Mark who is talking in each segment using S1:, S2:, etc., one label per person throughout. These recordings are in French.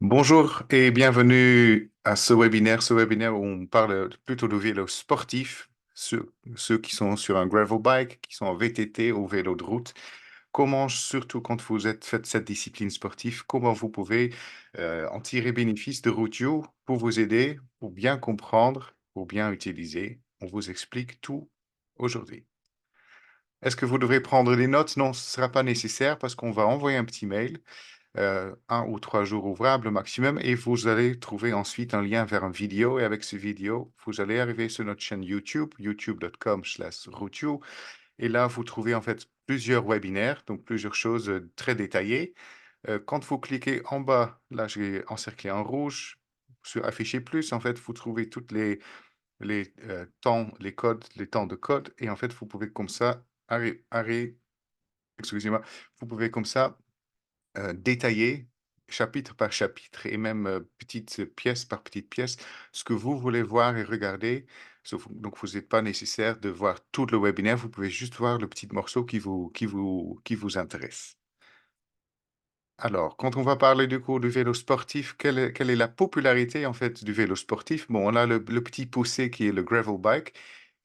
S1: Bonjour et bienvenue à ce webinaire où on parle plutôt de vélo sportif, ceux qui sont sur un gravel bike, qui sont en VTT ou vélo de route. Comment, surtout quand vous faites cette discipline sportive, comment vous pouvez en tirer bénéfice de Routio pour vous aider, pour bien comprendre, pour bien utiliser. On vous explique tout aujourd'hui. Est-ce que vous devrez prendre des notes? Non, ce ne sera pas nécessaire parce qu'on va envoyer un petit mail 1 ou 3 jours ouvrables maximum et vous allez trouver ensuite un lien vers une vidéo et avec ce vidéo, vous allez arriver sur notre chaîne YouTube, youtube.com/routio et là, vous trouvez en fait plusieurs webinaires, donc plusieurs choses, très détaillées. Quand vous cliquez en bas, là, j'ai encerclé en rouge, sur afficher plus, en fait, vous trouvez toutes les temps, les codes, les temps de code et en fait, vous pouvez comme ça excusez-moi, vous pouvez comme ça détailler chapitre par chapitre et même, petite pièce par petite pièce, ce que vous voulez voir et regarder. Donc vous n'êtes pas nécessaire de voir tout le webinaire, vous pouvez juste voir le petit morceau qui vous intéresse. Alors, quand on va parler du coup du vélo sportif, quelle est la popularité en fait du vélo sportif? Bon, on a le petit poussé qui est le gravel bike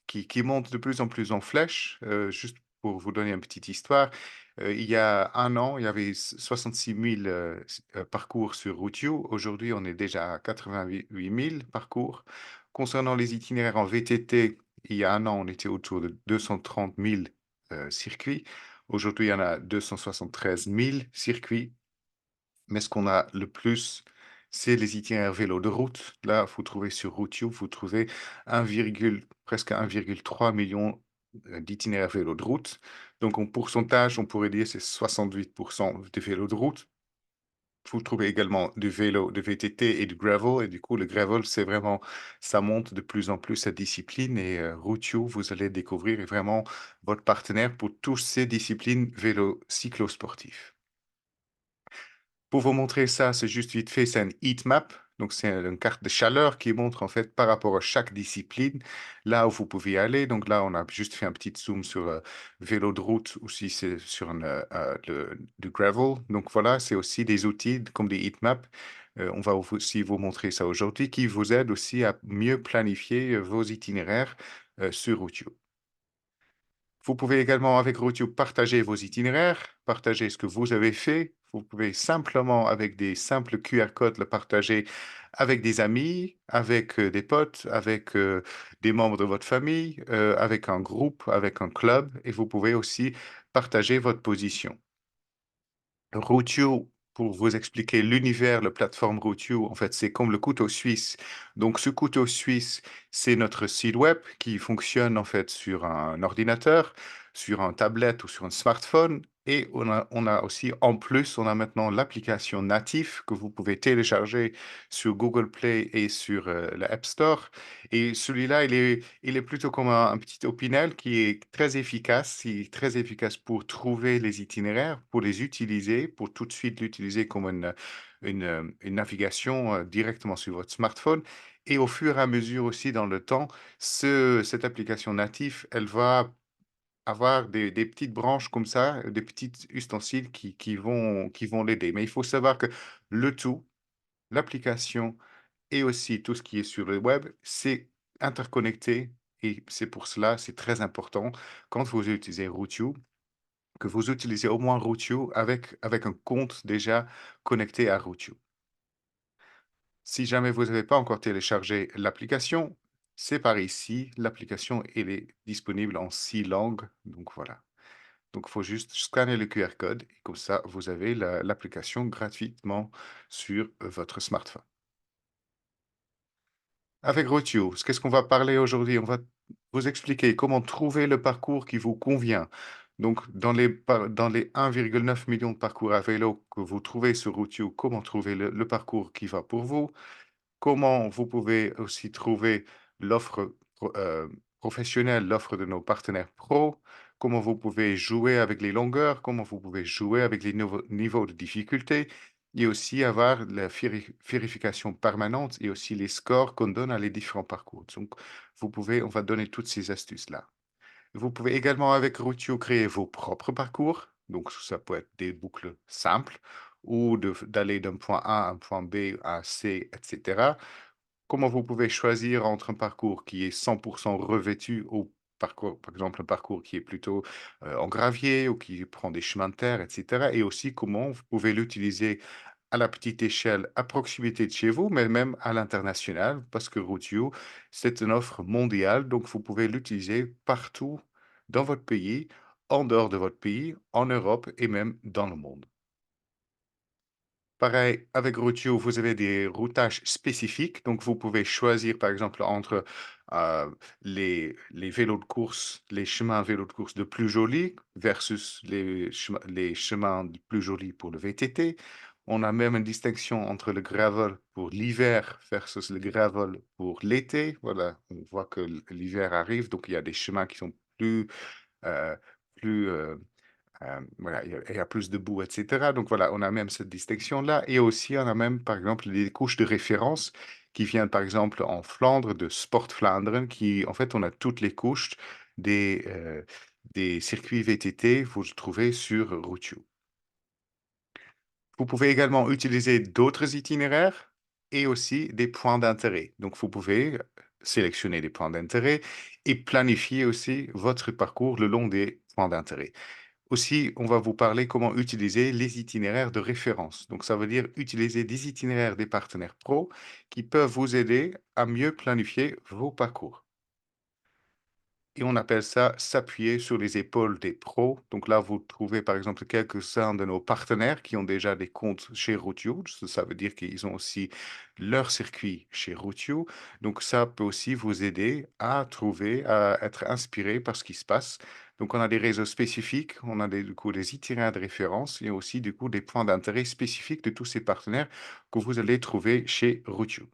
S1: qui monte de plus en plus en flèche. Juste pour vous donner une petite histoire, il y a 1 an, il y avait 66 000 parcours sur Routio. Aujourd'hui, on est déjà à 88 000 parcours. Concernant les itinéraires en VTT, il y a 1 an, on était autour de 230 000 circuits. Aujourd'hui, il y en a 273 000 circuits. Mais ce qu'on a le plus, c'est les itinéraires vélo de route. Là, vous trouvez sur Routio, vous trouvez presque 1,3 million d'itinéraires vélo de route. Donc en pourcentage, on pourrait dire c'est 68% des vélos de route. Vous trouvez également du vélo de VTT et du gravel. Et du coup, le gravel, c'est vraiment, ça monte de plus en plus cette discipline. Et Routio, vous allez découvrir est vraiment votre partenaire pour toutes ces disciplines vélo cyclosportif. Pour vous montrer ça, c'est juste vite fait, c'est un heat map. Donc, c'est une carte de chaleur qui montre en fait par rapport à chaque discipline, là où vous pouvez aller. Donc là, on a juste fait un petit zoom sur vélo de route ou si c'est sur du gravel. Donc voilà, c'est aussi des outils comme des heat maps. On va aussi vous montrer ça aujourd'hui qui vous aide aussi à mieux planifier vos itinéraires sur Routio. Vous pouvez également, avec Routio, partager vos itinéraires, partager ce que vous avez fait. Vous pouvez simplement, avec des simples QR codes, le partager avec des amis, avec des potes, avec des membres de votre famille, avec un groupe, avec un club. Et vous pouvez aussi partager votre position. Routio, pour vous expliquer l'univers, la plateforme Routio, en fait, c'est comme le couteau suisse. Donc, ce couteau suisse, c'est notre site web qui fonctionne en fait sur un ordinateur, sur un tablette ou sur un smartphone. Et on a aussi, en plus, on a maintenant l'application native que vous pouvez télécharger sur Google Play et sur la App Store. Et celui-là, il est plutôt comme un petit Opinel qui est très efficace. Il est très efficace pour trouver les itinéraires, pour les utiliser, pour tout de suite l'utiliser comme une navigation directement sur votre smartphone. Et au fur et à mesure aussi dans le temps, cette application native, elle va avoir des petites branches comme ça, des petits ustensiles qui vont l'aider. Mais il faut savoir que le tout, l'application et aussi tout ce qui est sur le web, c'est interconnecté et c'est pour cela, c'est très important quand vous utilisez Routio, que vous utilisez au moins Routio avec un compte déjà connecté à Routio. Si jamais vous n'avez pas encore téléchargé l'application, c'est par ici. L'application, elle est disponible en 6 langues. Donc voilà. Donc il faut juste scanner le QR code et comme ça, vous avez l'application gratuitement sur votre smartphone. Avec Rothio, qu'est-ce qu'on va parler aujourd'hui? On va vous expliquer comment trouver le parcours qui vous convient. Donc, dans les 1,9 million de parcours à vélo que vous trouvez sur Rothio, comment trouver le parcours qui va pour vous? Comment vous pouvez aussi trouver l'offre professionnelle, l'offre de nos partenaires pro? Comment vous pouvez jouer avec les longueurs? Comment vous pouvez jouer avec les niveaux de difficulté? Et aussi avoir la vérification permanente et aussi les scores qu'on donne à les différents parcours. Donc, on va donner toutes ces astuces-là. Vous pouvez également avec Routio créer vos propres parcours. Donc, ça peut être des boucles simples ou d'aller d'un point A à un point B à C, etc. Comment vous pouvez choisir entre un parcours qui est 100% revêtu ou parcours, par exemple, un parcours qui est plutôt en gravier ou qui prend des chemins de terre, etc. Et aussi comment vous pouvez l'utiliser à la petite échelle à proximité de chez vous, mais même à l'international, parce que Routio, c'est une offre mondiale, donc vous pouvez l'utiliser partout dans votre pays, en dehors de votre pays, en Europe et même dans le monde. Pareil, avec Routio, vous avez des routages spécifiques. Donc, vous pouvez choisir, par exemple, entre euh, les vélos de course, les chemins vélos de course de plus jolis versus les chemins de plus jolis pour le VTT. On a même une distinction entre le gravel pour l'hiver versus le gravel pour l'été. Voilà, on voit que l'hiver arrive, donc il y a des chemins qui sont euh, plus voilà, il y a plus de boue, et cetera. Donc voilà, on a même cette distinction-là et aussi on a même, par exemple, des couches de référence qui viennent, par exemple, en Flandre, de Sport Vlaanderen, qui en fait, on a toutes les couches des circuits VTT, vous le trouvez sur Routio. Vous pouvez également utiliser d'autres itinéraires et aussi des points d'intérêt. Donc vous pouvez sélectionner des points d'intérêt et planifier aussi votre parcours le long des points d'intérêt. Aussi, on va vous parler comment utiliser les itinéraires de référence. Donc, ça veut dire utiliser des itinéraires des partenaires pro qui peuvent vous aider à mieux planifier vos parcours. Et on appelle ça s'appuyer sur les épaules des pros. Donc là, vous trouvez par exemple quelques-uns de nos partenaires qui ont déjà des comptes chez Routio. Ça veut dire qu'ils ont aussi leur circuit chez Routio. Donc ça peut aussi vous aider à trouver, à être inspiré par ce qui se passe. Donc on a des réseaux spécifiques, on a du coup des itinéraires de référence et aussi du coup des points d'intérêt spécifiques de tous ces partenaires que vous allez trouver chez Routio.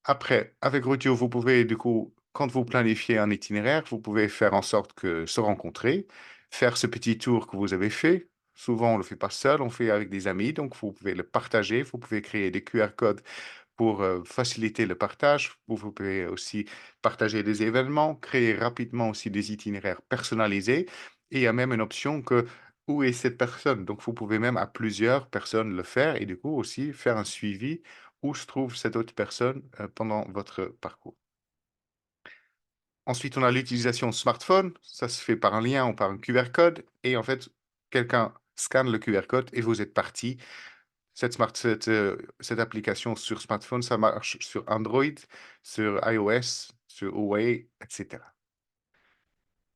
S1: Après, avec Routio, vous pouvez du coup, quand vous planifiez un itinéraire, vous pouvez faire en sorte que se rencontrer, faire ce petit tour que vous avez fait. Souvent, on ne le fait pas seul, on le fait avec des amis, donc vous pouvez le partager, vous pouvez créer des QR codes pour faciliter le partage. Vous pouvez aussi partager des événements, créer rapidement aussi des itinéraires personnalisés. Et il y a même une option que où est cette personne? Donc, vous pouvez même à plusieurs personnes le faire et du coup aussi faire un suivi où se trouve cette autre personne pendant votre parcours. Ensuite, on a l'utilisation smartphone. Ça se fait par un lien ou par un QR code. Et en fait, quelqu'un scanne le QR code et vous êtes parti. Cette application sur smartphone, ça marche sur Android, sur iOS, sur Huawei, etc.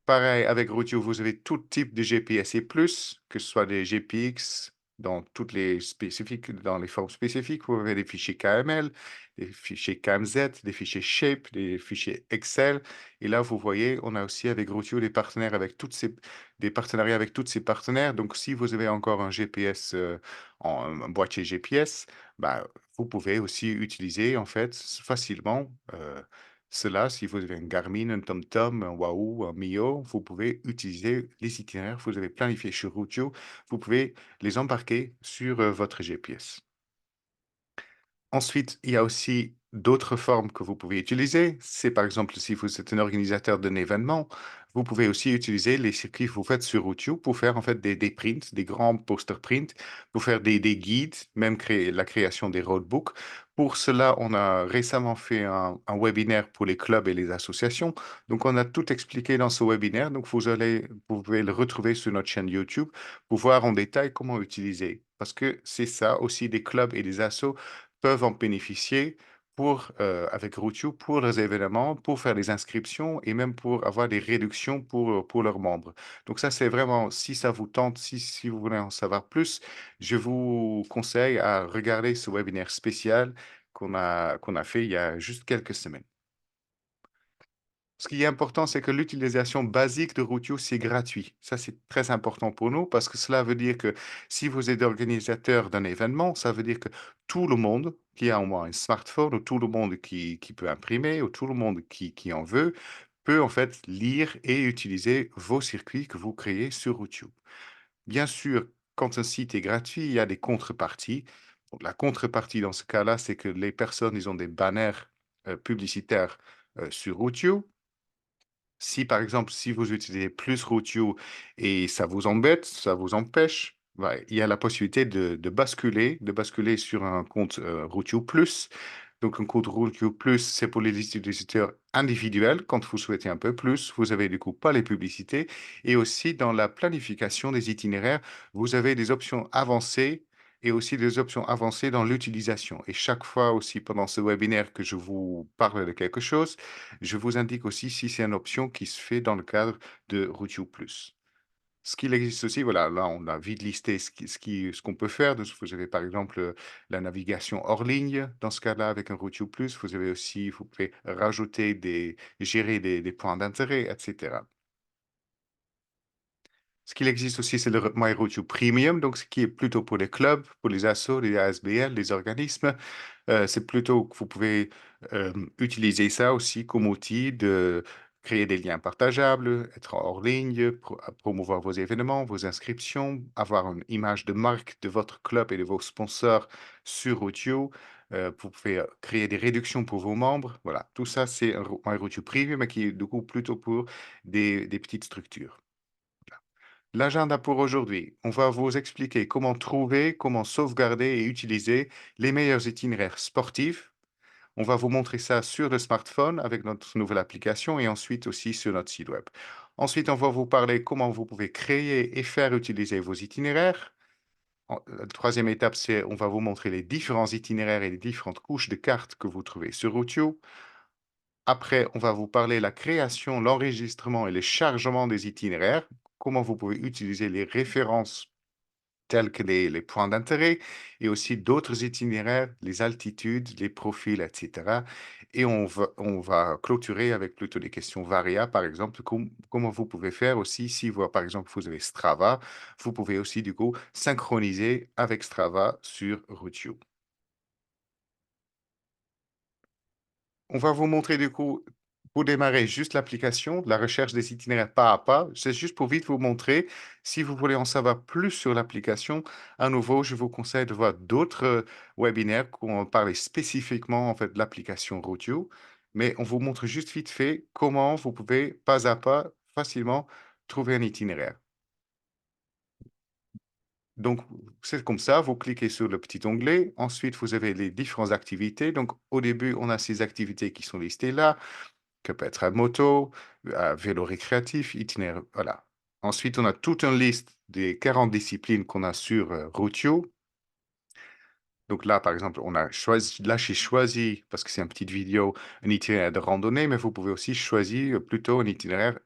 S1: Pareil, avec Routio, vous avez tout type de GPS et plus, que ce soit des GPX dans toutes les spécifiques, dans les formes spécifiques. Vous avez des fichiers KML, des fichiers KMZ, des fichiers Shape, des fichiers Excel. Et là, vous voyez, on a aussi avec Routio des partenariats avec tous ces partenaires. Donc, si vous avez encore un GPS, un boîtier GPS, bah, vous pouvez aussi utiliser en fait facilement. Cela, si vous avez un Garmin, un TomTom, un Wahoo, un Mio, vous pouvez utiliser les itinéraires que vous avez planifiés sur Routio. Vous pouvez les embarquer sur votre GPS. Ensuite, il y a aussi d'autres formes que vous pouvez utiliser. C'est par exemple si vous êtes un organisateur d'un événement, vous pouvez aussi utiliser les circuits que vous faites sur YouTube pour faire en fait des prints, des grands poster prints, pour faire des guides, même créer la création des roadbooks. Pour cela, on a récemment fait un webinaire pour les clubs et les associations. Donc, on a tout expliqué dans ce webinaire. Donc, vous pouvez le retrouver sur notre chaîne YouTube pour voir en détail comment utiliser. Parce que c'est ça aussi des clubs et des assos peuvent en bénéficier avec Routio pour leurs événements, pour faire des inscriptions et même pour avoir des réductions pour leurs membres. Donc ça, c'est vraiment, si ça vous tente, si vous voulez en savoir plus, je vous conseille à regarder ce webinaire spécial qu'on a fait il y a juste quelques semaines. Ce qui est important, c'est que l'utilisation basique de Routio, c'est gratuit. Ça, c'est très important pour nous parce que cela veut dire que si vous êtes organisateur d'un événement, ça veut dire que tout le monde qui a au moins un smartphone ou tout le monde qui peut imprimer ou tout le monde qui en veut peut en fait lire et utiliser vos circuits que vous créez sur Routio. Bien sûr, quand un site est gratuit, il y a des contreparties. Donc, la contrepartie dans ce cas-là, c'est que les personnes, ils ont des banners publicitaires sur Routio. Si par exemple, si vous utilisez plus Routio et ça vous embête, ça vous empêche, ouais, il y a la possibilité de basculer sur un compte Routio Plus. Donc, un compte Routio Plus, c'est pour les utilisateurs individuels. Quand vous souhaitez un peu plus, vous avez du coup pas les publicités. Et aussi, dans la planification des itinéraires, vous avez des options avancées et aussi des options avancées dans l'utilisation. Et chaque fois aussi, pendant ce webinaire que je vous parle de quelque chose, je vous indique aussi si c'est une option qui se fait dans le cadre de Routio Plus. Ce qu'il existe aussi, voilà, là, on a vite listé ce qu'on peut faire. Donc, vous avez par exemple la navigation hors ligne. Dans ce cas-là, avec un Routio Plus, vous avez aussi, vous pouvez rajouter gérer des points d'intérêt, etc. Ce qu'il existe aussi, c'est le MyRoutio Premium, donc ce qui est plutôt pour les clubs, pour les assos, les ASBL, les organismes. C'est plutôt que vous pouvez utiliser ça aussi comme outil de créer des liens partageables, être hors ligne, promouvoir vos événements, vos inscriptions, avoir une image de marque de votre club et de vos sponsors sur Routio. Vous pouvez créer des réductions pour vos membres. Voilà, tout ça, c'est un Routio Premium, mais qui est du coup plutôt pour des petites structures. L'agenda pour aujourd'hui, on va vous expliquer comment trouver, comment sauvegarder et utiliser les meilleurs itinéraires sportifs. On va vous montrer ça sur le smartphone avec notre nouvelle application et ensuite aussi sur notre site web. Ensuite, on va vous parler comment vous pouvez créer et faire utiliser vos itinéraires. La troisième étape, c'est on va vous montrer les différents itinéraires et les différentes couches de cartes que vous trouvez sur Routio. Après, on va vous parler la création, l'enregistrement et le chargement des itinéraires, comment vous pouvez utiliser les références tels que les points d'intérêt et aussi d'autres itinéraires, les altitudes, les profils, etc. Et on va clôturer avec plutôt des questions variables, par exemple, comment vous pouvez faire aussi, si vous, par exemple, vous avez Strava, vous pouvez aussi, du coup, synchroniser avec Strava sur Routio. On va vous montrer du coup, pour démarrer, juste l'application, la recherche des itinéraires pas à pas. C'est juste pour vite vous montrer. Si vous voulez en savoir plus sur l'application, à nouveau, je vous conseille de voir d'autres webinaires qui ont parlé spécifiquement en fait, de l'application Routio. Mais on vous montre juste vite fait comment vous pouvez, pas à pas, facilement trouver un itinéraire. Donc, c'est comme ça, vous cliquez sur le petit onglet. Ensuite, vous avez les différentes activités. Donc, au début, on a ces activités qui sont listées là que peut être à moto, à vélo récréatif, itinéraire, voilà. Ensuite, on a toute une liste des 40 disciplines qu'on a sur Routio. Donc là, par exemple, on a choisi, là, j'ai choisi, parce que c'est une petite vidéo, un itinéraire de randonnée, mais vous pouvez aussi choisir plutôt un itinéraire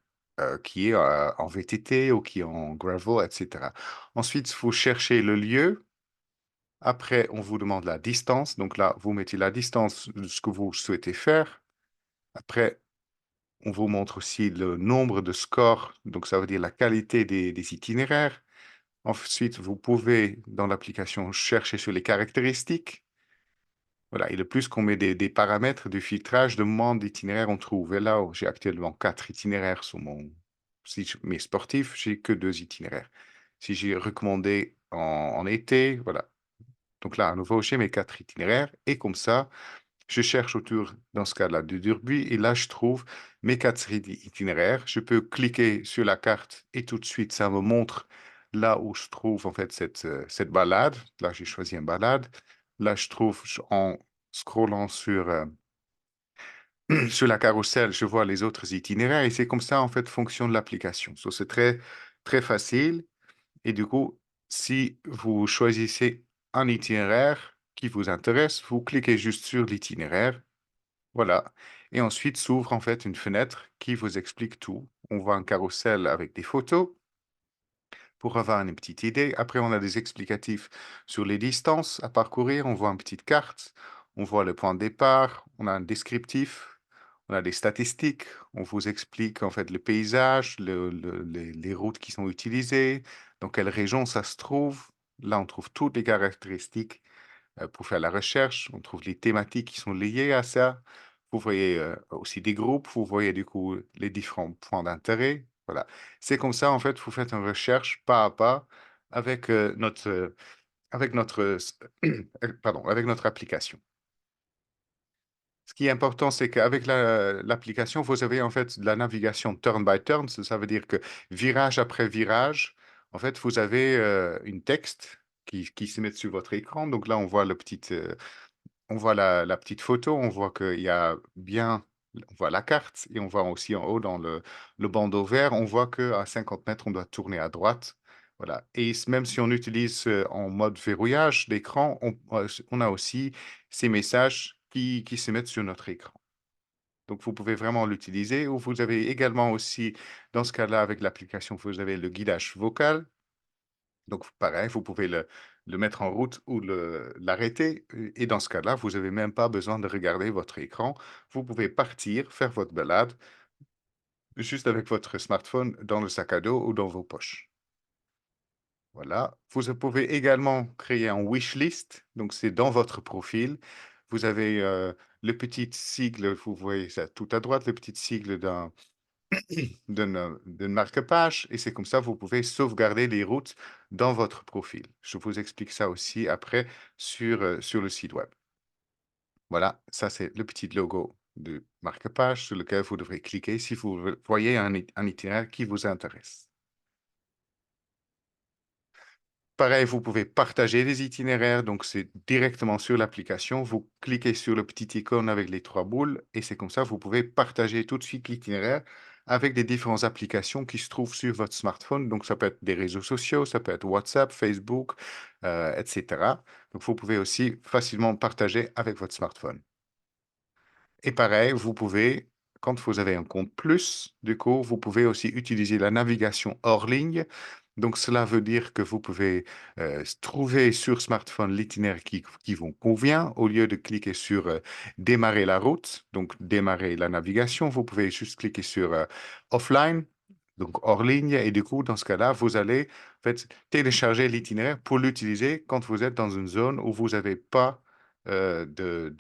S1: qui est en VTT ou qui est en gravel, etc. Ensuite, vous cherchez le lieu. Après, on vous demande la distance. Donc là, vous mettez la distance de ce que vous souhaitez faire. Après, on vous montre aussi le nombre de scores, donc ça veut dire la qualité des itinéraires. Ensuite, vous pouvez, dans l'application, chercher sur les caractéristiques. Voilà, et le plus qu'on met des paramètres de filtrage, de moins d'itinéraires on trouve. Et là, j'ai actuellement 4 itinéraires sur si je mets sportif, j'ai que 2 itinéraires. Si j'ai recommandé en été, voilà. Donc là, à nouveau, j'ai mes 4 itinéraires. Et comme ça, je cherche autour, dans ce cas-là, de Durbuy et là, je trouve mes 4 séries d'itinéraires. Je peux cliquer sur la carte et tout de suite, ça me montre là où je trouve en fait cette balade. Là, j'ai choisi une balade. Là, je trouve, en scrollant sur la carrousel, je vois les autres itinéraires et c'est comme ça, en fait, fonctionne l'application. So, c'est très, très facile. Et du coup, si vous choisissez un itinéraire qui vous intéresse, vous cliquez juste sur l'itinéraire. Voilà. Et ensuite s'ouvre en fait une fenêtre qui vous explique tout. On voit un carrousel avec des photos pour avoir une petite idée. Après, on a des explicatifs sur les distances à parcourir. On voit une petite carte. On voit le point de départ. On a un descriptif. On a des statistiques. On vous explique en fait le paysage, les routes qui sont utilisées, dans quelle région ça se trouve. Là, on trouve toutes les caractéristiques pour faire la recherche. On trouve les thématiques qui sont liées à ça. Vous voyez aussi des groupes, vous voyez du coup les différents points d'intérêt. Voilà. C'est comme ça, en fait, vous faites une recherche pas à pas avec, pardon, avec notre application. Ce qui est important, c'est qu'avec l'application, vous avez en fait de la navigation turn by turn. Ça veut dire que virage après virage, En fait, vous avez, une texte qui se met sur votre écran. Donc là, on voit on voit la petite photo, on voit qu'il y a bien on voit la carte et on voit aussi en haut dans le bandeau vert, on voit qu'à 50 mètres, on doit tourner à droite. Voilà, et même si on utilise, en mode verrouillage d'écran, on a aussi ces messages qui se mettent sur notre écran. Donc vous pouvez vraiment l'utiliser, ou vous avez également aussi, dans ce cas-là, avec l'application, vous avez le guidage vocal. Donc pareil, vous pouvez le mettre en route ou l'arrêter, et dans ce cas-là, vous avez même pas besoin de regarder votre écran. Vous pouvez partir, faire votre balade, juste avec votre smartphone dans le sac à dos ou dans vos poches. Voilà. Vous pouvez également créer un wish list, donc c'est dans votre profil. Vous avez, le petit sigle, vous voyez ça tout à droite, le petit sigle d'une marque-page, et c'est comme ça vous pouvez sauvegarder les routes dans votre profil. Je vous explique ça aussi après sur le site web. Voilà, ça c'est le petit logo de marque-page sur lequel vous devrez cliquer si vous voyez un itinéraire qui vous intéresse. Pareil, vous pouvez partager les itinéraires, donc c'est directement sur l'application. Vous cliquez sur le petit icône avec les 3 boules et c'est comme ça, vous pouvez partager tout de suite l'itinéraire avec des différentes applications qui se trouvent sur votre smartphone. Donc ça peut être des réseaux sociaux, ça peut être WhatsApp, Facebook, et cetera. Donc vous pouvez aussi facilement partager avec votre smartphone. Et pareil, vous pouvez, quand vous avez un compte plus, du coup, vous pouvez aussi utiliser la navigation hors ligne. Donc, cela veut dire que vous pouvez trouver sur smartphone l'itinéraire qui vous convient. Au lieu de cliquer sur démarrer la route, donc démarrer la navigation, vous pouvez juste cliquer sur offline, donc hors ligne. Et du coup, dans ce cas-là, vous allez en fait, télécharger l'itinéraire pour l'utiliser quand vous êtes dans une zone où vous n'avez pas de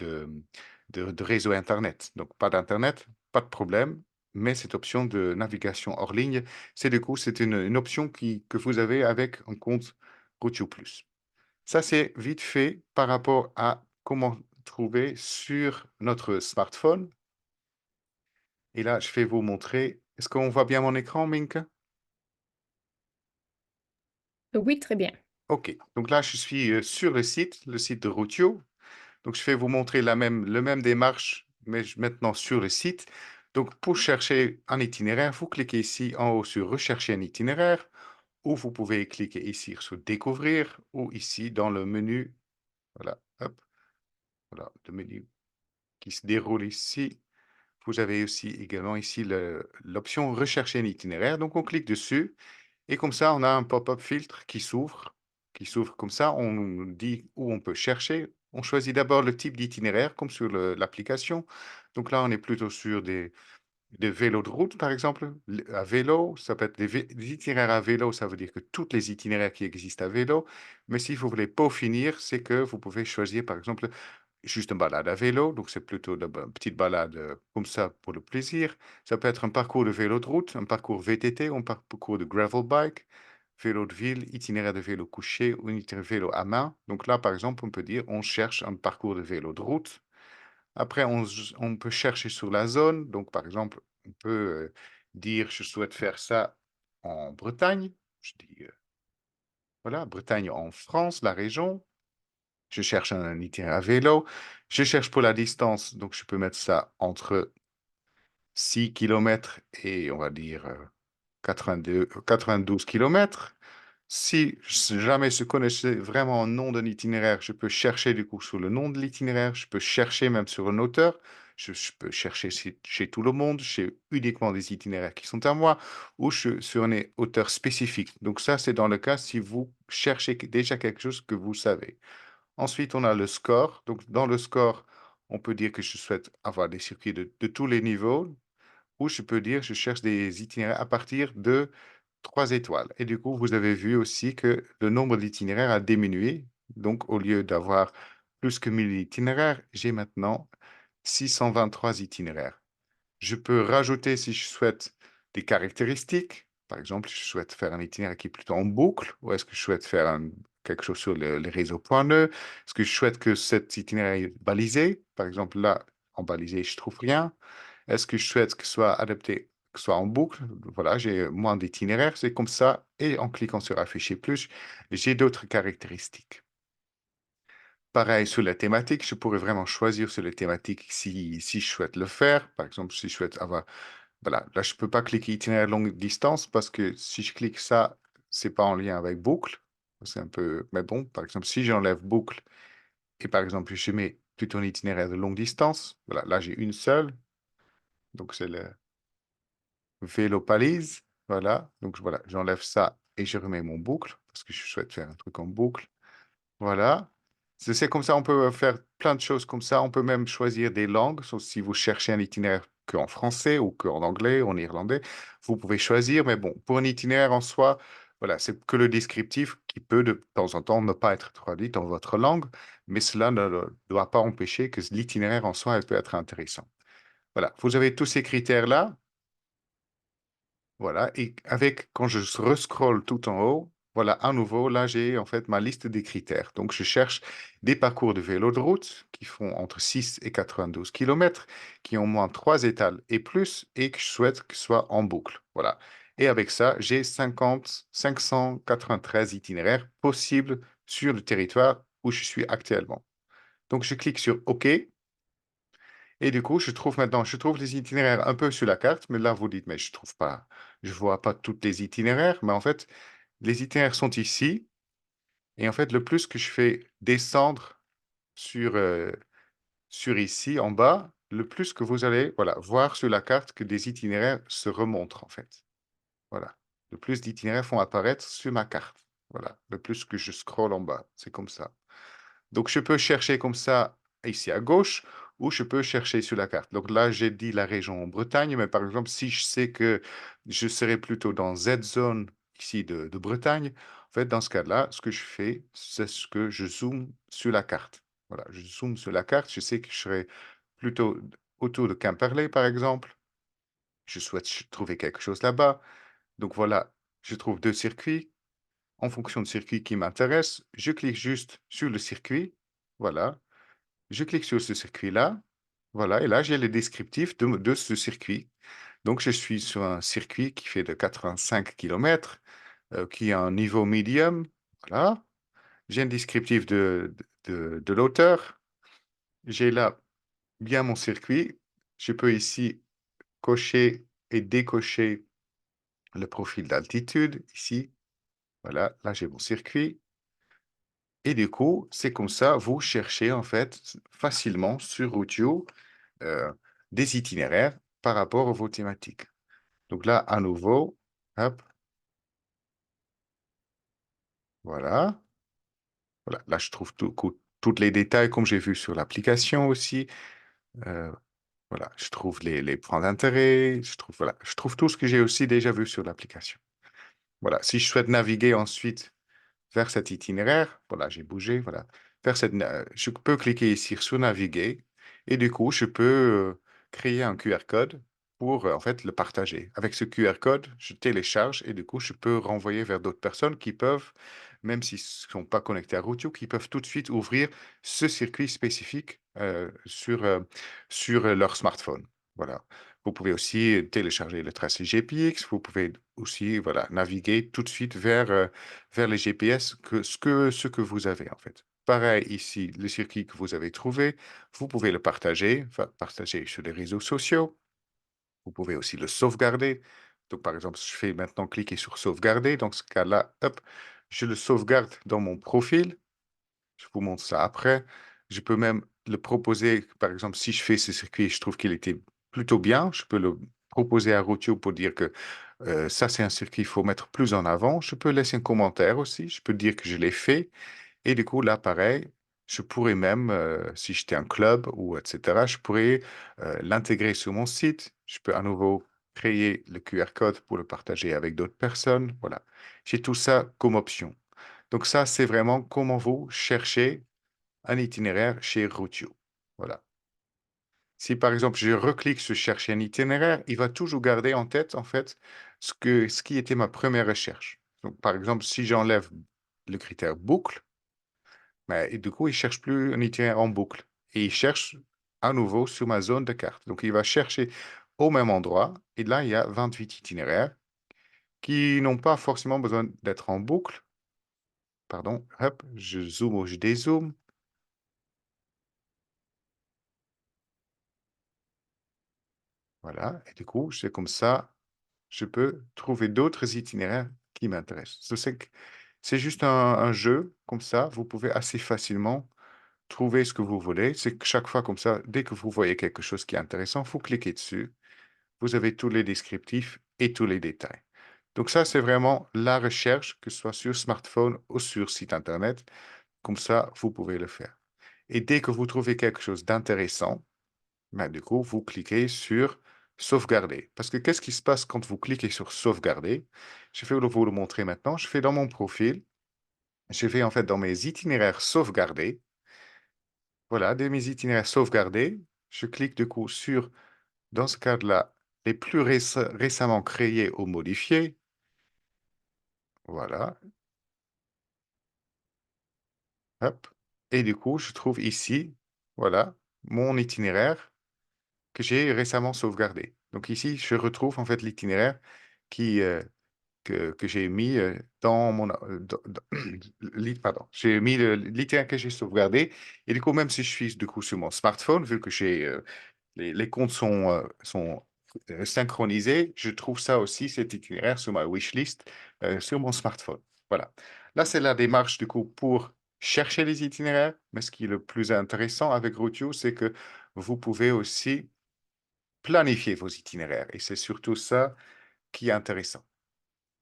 S1: réseau Internet. Donc, pas d'Internet, pas de problème. Mais cette option de navigation hors ligne, c'est une option que vous avez avec un compte Routio Plus. Ça, c'est vite fait par rapport à comment trouver sur notre smartphone. Et là, je vais vous montrer. Est-ce qu'on voit bien mon écran, Minka?
S2: Oui, très bien.
S1: OK. Donc là, je suis sur le site de Routio. Donc, je vais vous montrer le même démarche, mais maintenant sur le site. Donc, pour chercher un itinéraire, vous cliquez ici en haut sur Rechercher un itinéraire, ou vous pouvez cliquer ici sur Découvrir, ou ici dans le menu, voilà, hop, voilà, le menu qui se déroule ici. Vous avez aussi également ici l'option Rechercher un itinéraire. Donc, on clique dessus. Et comme ça, on a un pop-up filtre qui s'ouvre comme ça. On nous dit où on peut chercher. On choisit d'abord le type d'itinéraire, comme sur l'application. Donc là, on est plutôt sur des vélos de route, par exemple, à vélo. Ça peut être des itinéraires à vélo, ça veut dire que toutes les itinéraires qui existent à vélo. Mais si vous voulez peaufiner, c'est que vous pouvez choisir, par exemple, juste une balade à vélo, donc c'est plutôt une petite balade comme ça pour le plaisir. Ça peut être un parcours de vélo de route, un parcours VTT, un parcours de gravel bike, vélo de ville, itinéraire de vélo couché ou itinéraire de vélo à main. Donc là, par exemple, on peut dire on cherche un parcours de vélo de route. Après, on peut chercher sur la zone. Donc, par exemple, on peut dire je souhaite faire ça en Bretagne. Je dis voilà, Bretagne en France, la région. Je cherche un itinéraire à vélo. Je cherche pour la distance, donc je peux mettre ça entre 6 kilomètres et on va dire 92 kilomètres. Si jamais je connaissais vraiment un nom d'un itinéraire, je peux chercher du coup sur le nom de l'itinéraire. Je peux chercher même sur un auteur. Je peux chercher chez tout le monde, chez uniquement des itinéraires qui sont à moi, ou sur un auteur spécifique. Donc ça, c'est dans le cas si vous cherchez déjà quelque chose que vous savez. Ensuite, on a le score. Donc, dans le score, on peut dire que je souhaite avoir des circuits de tous les niveaux, ou je peux dire je cherche des itinéraires à partir de 3 étoiles. Et du coup, vous avez vu aussi que le nombre d'itinéraires a diminué. Donc, au lieu d'avoir plus que 1000 itinéraires, j'ai maintenant 623 itinéraires. Je peux rajouter, si je souhaite, des caractéristiques. Par exemple, je souhaite faire un itinéraire qui est plutôt en boucle, ou est-ce que je souhaite faire quelque chose sur les réseaux pointeux? Est-ce que je souhaite que cet itinéraire est balisé? Par exemple, là, en balisé, je trouve rien. Est-ce que je souhaite que ce soit adapté que ce soit en boucle, voilà, j'ai moins d'itinéraires, c'est comme ça. Et en cliquant sur Afficher plus, j'ai d'autres caractéristiques. Pareil, sur la thématique, je pourrais vraiment choisir sur les thématiques si je souhaite le faire. Par exemple, si je souhaite avoir... Voilà, là, je ne peux pas cliquer itinéraire longue distance parce que si je clique ça, c'est pas en lien avec boucle. C'est un peu... Mais bon, par exemple, si j'enlève boucle et par exemple, je mets plutôt un itinéraire de longue distance, voilà, là, j'ai une seule. Donc, c'est le vélo palise. Voilà, donc voilà, j'enlève ça et je remets mon boucle parce que je souhaite faire un truc en boucle. Voilà. C'est comme ça, on peut faire plein de choses comme ça. On peut même choisir des langues. Sauf si vous cherchez un itinéraire qu'en français ou qu'en anglais, en irlandais, vous pouvez choisir. Mais bon, pour un itinéraire en soi, voilà, c'est que le descriptif qui peut de temps en temps ne pas être traduit dans votre langue, mais cela ne doit pas empêcher que l'itinéraire en soi elle peut être intéressant. Voilà, vous avez tous ces critères-là. Voilà, et avec, quand je rescrolle tout en haut, voilà, à nouveau, là, j'ai en fait ma liste des critères. Donc, je cherche des parcours de vélo de route qui font entre 6 et 92 km, qui ont au moins 3 étals et plus, et que je souhaite que ce soit en boucle. Voilà. Et avec ça, j'ai 593 itinéraires possibles sur le territoire où je suis actuellement. Donc, je clique sur OK. Et du coup, je trouve les itinéraires un peu sur la carte, mais là, vous dites, mais je trouve pas, je vois pas tous les itinéraires, mais en fait, les itinéraires sont ici, et en fait, le plus que je fais descendre sur, sur ici, en bas, le plus que vous allez, voilà, voir sur la carte que des itinéraires se remontrent, en fait. Voilà. Le plus d'itinéraires font apparaître sur ma carte. Voilà. Le plus que je scrolle en bas, c'est comme ça. Donc, je peux chercher comme ça ici à gauche ou je peux chercher sur la carte. Donc là, j'ai dit la région Bretagne, mais par exemple, si je sais que je serai plutôt dans cette zone ici de Bretagne, en fait, dans ce cas-là, ce que je fais, c'est ce que je zoome sur la carte. Voilà, je zoome sur la carte, je sais que je serai plutôt autour de Quimperlé, par exemple. Je souhaite trouver quelque chose là-bas. Donc voilà, je trouve deux circuits. En fonction du circuit qui m'intéresse, je clique juste sur le circuit. Voilà. Je clique sur ce circuit-là. Voilà. Et là, j'ai le descriptif de ce circuit. Donc, je suis sur un circuit qui fait de 85 km, qui a un niveau medium. Voilà. J'ai un descriptif de l'auteur. J'ai là bien mon circuit. Je peux ici cocher et décocher le profil d'altitude. Ici, voilà. Là, j'ai mon circuit. Et du coup, c'est comme ça, vous cherchez en fait facilement sur Routio euh, des itinéraires par rapport à vos thématiques. Donc là, à nouveau, hop, voilà. Voilà. Là, je trouve tous les détails comme j'ai vu sur l'application aussi. Euh, voilà, je trouve les points d'intérêt. Voilà, je trouve tout ce que j'ai aussi déjà vu sur l'application. Voilà, si je souhaite naviguer ensuite vers cet itinéraire. Voilà, j'ai bougé, voilà. Je peux cliquer ici sur naviguer et du coup, je peux créer un QR code pour en fait le partager. Avec ce QR code, je télécharge et du coup, je peux renvoyer vers d'autres personnes qui peuvent, même s'ils ne sont pas connectés à Routio, qui peuvent tout de suite ouvrir ce circuit spécifique sur leur smartphone. Voilà. Vous pouvez aussi télécharger le tracé GPX. Vous pouvez aussi voilà, naviguer tout de suite vers les GPS ce que vous avez en fait. Pareil ici, le circuit que vous avez trouvé, vous pouvez le partager, enfin, partager sur les réseaux sociaux. Vous pouvez aussi le sauvegarder. Donc, par exemple, je fais maintenant cliquer sur sauvegarder. Dans ce cas-là, hop, je le sauvegarde dans mon profil. Je vous montre ça après. Je peux même le proposer, par exemple, si je fais ce circuit, je trouve qu'il était plutôt bien, je peux le proposer à Routio pour dire que ça, c'est un circuit qu'il faut mettre plus en avant. Je peux laisser un commentaire aussi, je peux dire que je l'ai fait. Et du coup, là, pareil, je pourrais même, si j'étais un club ou etc., je pourrais l'intégrer sur mon site. Je peux à nouveau créer le QR code pour le partager avec d'autres personnes. Voilà. J'ai tout ça comme option. Donc ça, c'est vraiment comment vous cherchez un itinéraire chez Routio. Voilà. Si par exemple je reclique sur chercher un itinéraire, il va toujours garder en tête en fait ce qui était ma première recherche. Donc par exemple, si j'enlève le critère boucle, ben, et du coup, il cherche plus un itinéraire en boucle et il cherche à nouveau sur ma zone de carte. Donc il va chercher au même endroit. Et là, il y a 28 itinéraires qui n'ont pas forcément besoin d'être en boucle. Pardon, hop, je zoome ou je dézoome. Voilà, et du coup, c'est comme ça, je peux trouver d'autres itinéraires qui m'intéressent. C'est juste un jeu, comme ça, vous pouvez assez facilement trouver ce que vous voulez. C'est que chaque fois comme ça, dès que vous voyez quelque chose qui est intéressant, vous cliquez dessus. Vous avez tous les descriptifs et tous les détails. Donc ça, c'est vraiment la recherche, que ce soit sur smartphone ou sur site internet. Comme ça, vous pouvez le faire. Et dès que vous trouvez quelque chose d'intéressant, ben, du coup, vous cliquez sur sauvegarder. Parce que qu'est-ce qui se passe quand vous cliquez sur sauvegarder? Je vais vous le montrer maintenant. Je fais dans mon profil, je vais en fait dans mes itinéraires sauvegardés. Voilà, de mes itinéraires sauvegardés, je clique du coup sur, dans ce cadre-là, les plus récemment créés ou modifiés. Voilà, hop. Et du coup, je trouve ici, voilà, mon itinéraire que j'ai récemment sauvegardé. Donc ici, je retrouve en fait l'itinéraire qui, que j'ai mis dans mon... pardon, j'ai mis l'itinéraire que j'ai sauvegardé. Et du coup, même si je suis du coup sur mon smartphone, vu que j'ai les comptes sont synchronisés, je trouve ça aussi, cet itinéraire sur ma wishlist sur mon smartphone. Voilà. Là, c'est la démarche du coup pour chercher les itinéraires. Mais ce qui est le plus intéressant avec Routio, c'est que vous pouvez aussi planifier vos itinéraires. Et c'est surtout ça qui est intéressant.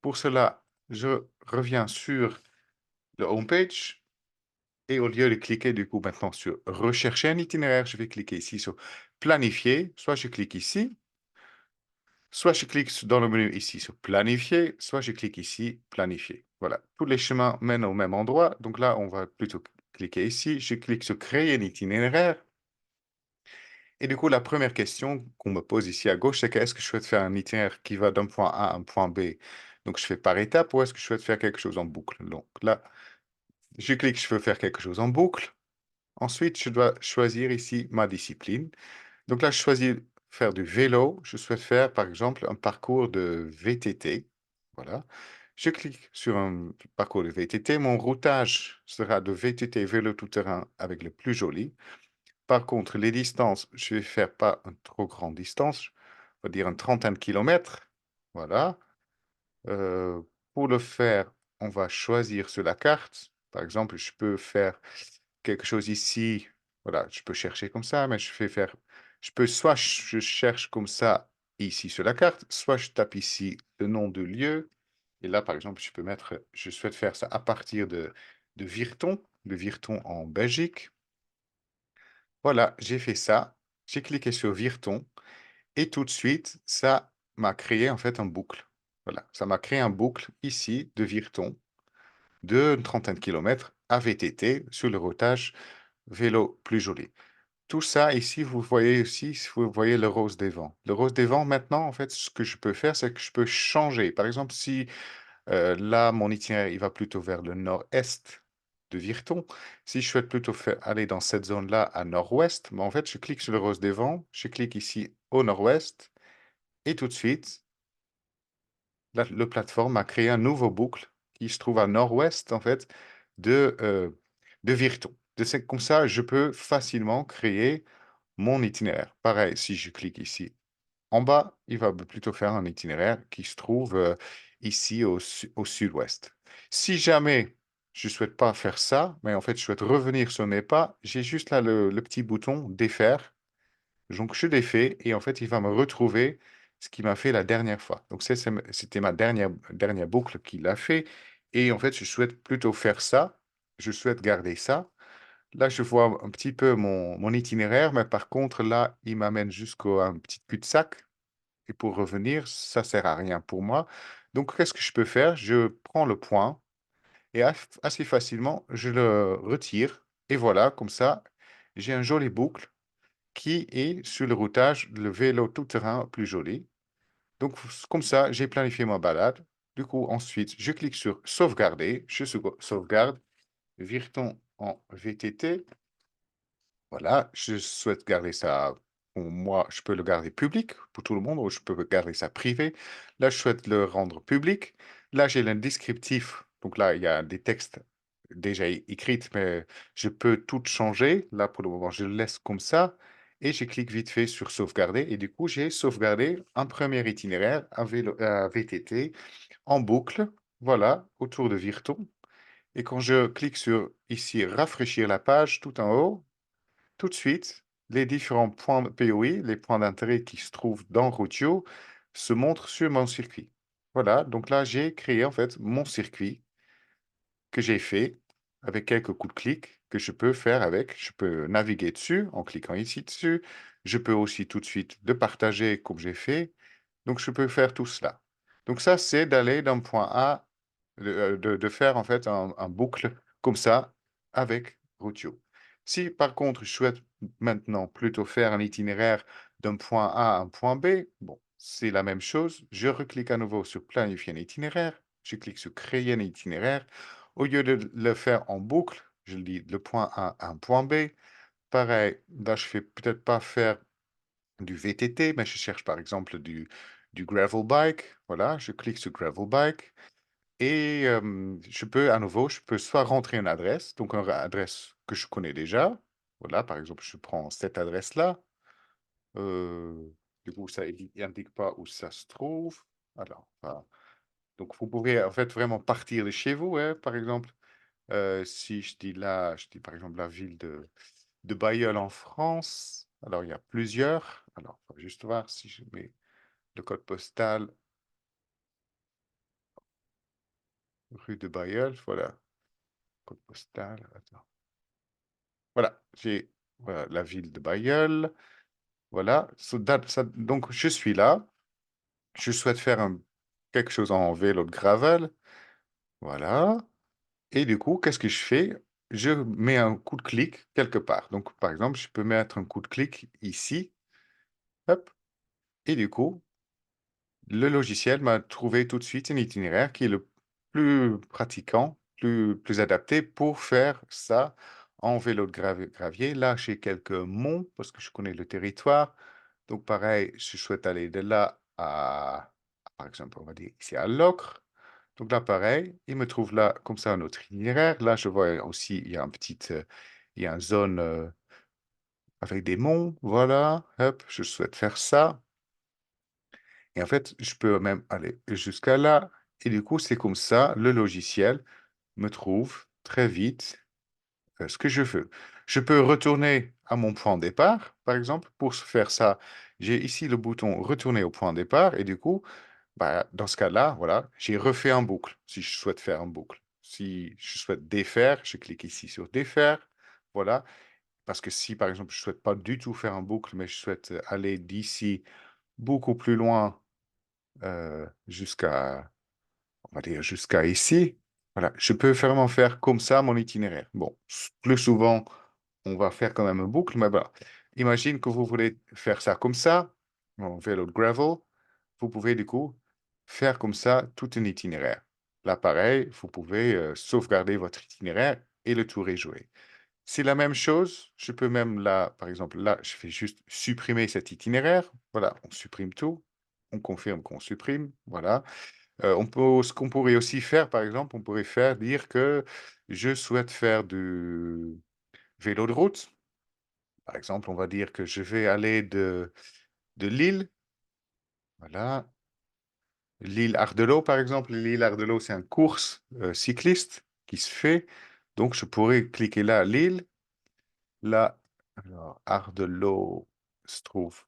S1: Pour cela, je reviens sur le homepage et au lieu de cliquer du coup maintenant sur rechercher un itinéraire, je vais cliquer ici sur planifier. Soit je clique ici, soit je clique dans le menu ici sur planifier, soit je clique ici planifier. Voilà, tous les chemins mènent au même endroit. Donc là, on va plutôt cliquer ici. Je clique sur créer un itinéraire. Et du coup, la première question qu'on me pose ici à gauche, c'est que est-ce que je souhaite faire un itinéraire qui va d'un point A à un point B? Donc, je fais par étape ou est-ce que je souhaite faire quelque chose en boucle? Donc là, je clique, je veux faire quelque chose en boucle. Ensuite, je dois choisir ici ma discipline. Donc là, je choisis faire du vélo. Je souhaite faire, par exemple, un parcours de VTT. Voilà. Je clique sur un parcours de VTT. Mon routage sera de VTT vélo tout-terrain avec le plus joli. Par contre, les distances, je vais faire pas une trop grande distance, on va dire une trentaine de kilomètres. Voilà. Euh, pour le faire, on va choisir sur la carte. Par exemple, je peux faire quelque chose ici. Voilà, je peux chercher comme ça, mais je peux soit je cherche comme ça ici sur la carte, soit je tape ici le nom du lieu. Et là, par exemple, je peux mettre, je souhaite faire ça à partir de Virton en Belgique. Voilà, j'ai fait ça. J'ai cliqué sur Virton et tout de suite, ça m'a créé en fait un boucle. Voilà, ça m'a créé un boucle ici de Virton de une trentaine de kilomètres à VTT sur le routage vélo plus joli. Tout ça ici, vous voyez aussi, si vous voyez le rose des vents. Le rose des vents, maintenant, en fait, ce que je peux faire, c'est que je peux changer. Par exemple, si là, mon itinéraire, il va plutôt vers le nord-est de Virton. Si je souhaite plutôt aller dans cette zone-là à nord-ouest, en fait, je clique sur le rose des vents, je clique ici au nord-ouest, et tout de suite, le plateforme a créé un nouveau boucle qui se trouve à nord-ouest, en fait, de Virton. Comme ça, je peux facilement créer mon itinéraire. Pareil, si je clique ici en bas, il va plutôt faire un itinéraire qui se trouve ici au sud-ouest. Si jamais je ne souhaite pas faire ça, mais en fait je souhaite revenir sur mes pas, j'ai juste là le petit bouton défaire. Donc je défais et en fait il va me retrouver ce qu'il m'a fait la dernière fois. Donc c'était ma dernière boucle qu'il a fait. Et en fait je souhaite plutôt faire ça. Je souhaite garder ça. Là, je vois un petit peu mon itinéraire, mais par contre, là, il m'amène jusqu'à un petit cul-de-sac. Et pour revenir, ça sert à rien pour moi. Donc, qu'est-ce que je peux faire? Je prends le point et assez facilement, je le retire. Et voilà, comme ça, j'ai un joli boucle qui est sur le routage, le vélo tout-terrain plus joli. Donc, comme ça, j'ai planifié ma balade. Du coup, ensuite, je clique sur sauvegarder. Je sauvegarde. Virton en VTT. Voilà, je souhaite garder ça Bon, moi, je peux le garder public pour tout le monde ou je peux garder ça privé. Là, je souhaite le rendre public. Là, j'ai le descriptif. Donc là, il y a des textes déjà écrits, mais je peux tout changer. Là, pour le moment, je le laisse comme ça. Et je clique vite fait sur sauvegarder. Et du coup, j'ai sauvegardé un premier itinéraire à VTT en boucle. Voilà, autour de Virton. Et quand je clique sur ici, rafraîchir la page tout en haut, tout de suite, les différents points de POI, les points d'intérêt qui se trouvent dans Routio, se montrent sur mon circuit. Voilà, donc là, j'ai créé en fait mon circuit que j'ai fait avec quelques coups de clic que je peux faire avec. Je peux naviguer dessus en cliquant ici dessus. Je peux aussi tout de suite le partager comme j'ai fait. Donc, je peux faire tout cela. Donc, ça, c'est d'aller d'un point A, de faire en fait un boucle comme ça avec Routio. Si par contre, je souhaite maintenant plutôt faire un itinéraire d'un point A à un point B, bon, c'est la même chose. Je reclique à nouveau sur planifier un itinéraire. Je clique sur créer un itinéraire. Au lieu de le faire en boucle, je le dis le point A à un point B. Pareil, là, je ne vais peut-être pas faire du VTT, mais je cherche par exemple du gravel bike. Voilà, je clique sur gravel bike et je peux à nouveau, je peux soit rentrer une adresse, donc une adresse que je connais déjà. Voilà, par exemple, je prends cette adresse-là. Du coup, ça n'indique pas où ça se trouve. Alors, voilà. Donc, vous pouvez en fait vraiment partir de chez vous, hein, par exemple. Si je dis là, je dis par exemple la ville de Bailleul en France. Alors, il y a plusieurs. Alors, on va juste voir si je mets le code postal, rue de Bailleul. Voilà, code postal. Attends. Voilà, j'ai voilà, la ville de Bailleul. Voilà, donc je suis là. Je souhaite faire quelque chose en vélo de gravel. Voilà. Et du coup, qu'est-ce que je fais? Je mets un coup de clic quelque part. Donc, par exemple, je peux mettre un coup de clic ici. Hop. Et du coup, le logiciel m'a trouvé tout de suite un itinéraire qui est le plus pratiquant, plus adapté pour faire ça en vélo de gravier. Là, j'ai quelques monts parce que je connais le territoire. Donc, pareil, je souhaite aller de là par exemple, on va dire ici à Locre. Donc là, pareil, il me trouve là comme ça un autre itinéraire. Là, je vois aussi, il y a une zone avec des monts. Voilà, hop, je souhaite faire ça. Et en fait, je peux même aller jusqu'à là. Et du coup, c'est comme ça, le logiciel me trouve très vite ce que je veux. Je peux retourner à mon point de départ, par exemple. Pour faire ça, j'ai ici le bouton retourner au point de départ. Et du coup, bah, dans ce cas-là, voilà, j'ai refait un boucle, si je souhaite faire un boucle. Si je souhaite défaire, je clique ici sur défaire. Voilà. Parce que si, par exemple, je souhaite pas du tout faire un boucle, mais je souhaite aller d'ici beaucoup plus loin jusqu'à, on va dire, jusqu'à ici. Voilà, je peux vraiment faire comme ça mon itinéraire. Bon, plus souvent, on va faire quand même un boucle, mais voilà. Imagine que vous voulez faire ça comme ça, en vélo de gravel. Vous pouvez du coup faire comme ça tout un itinéraire. Là, pareil, vous pouvez sauvegarder votre itinéraire et le tour est joué. C'est la même chose. Je peux même là, par exemple, là, je fais juste supprimer cet itinéraire. Voilà, on supprime tout. On confirme qu'on supprime. Voilà. Ce qu'on pourrait aussi faire, par exemple, on pourrait dire que je souhaite faire du vélo de route. Par exemple, on va dire que je vais aller de Lille, voilà, Lille-Ardelot, par exemple. Lille-Ardelot, c'est une course cycliste qui se fait. Donc, je pourrais cliquer là, Lille. Là, alors, Ardelot se trouve.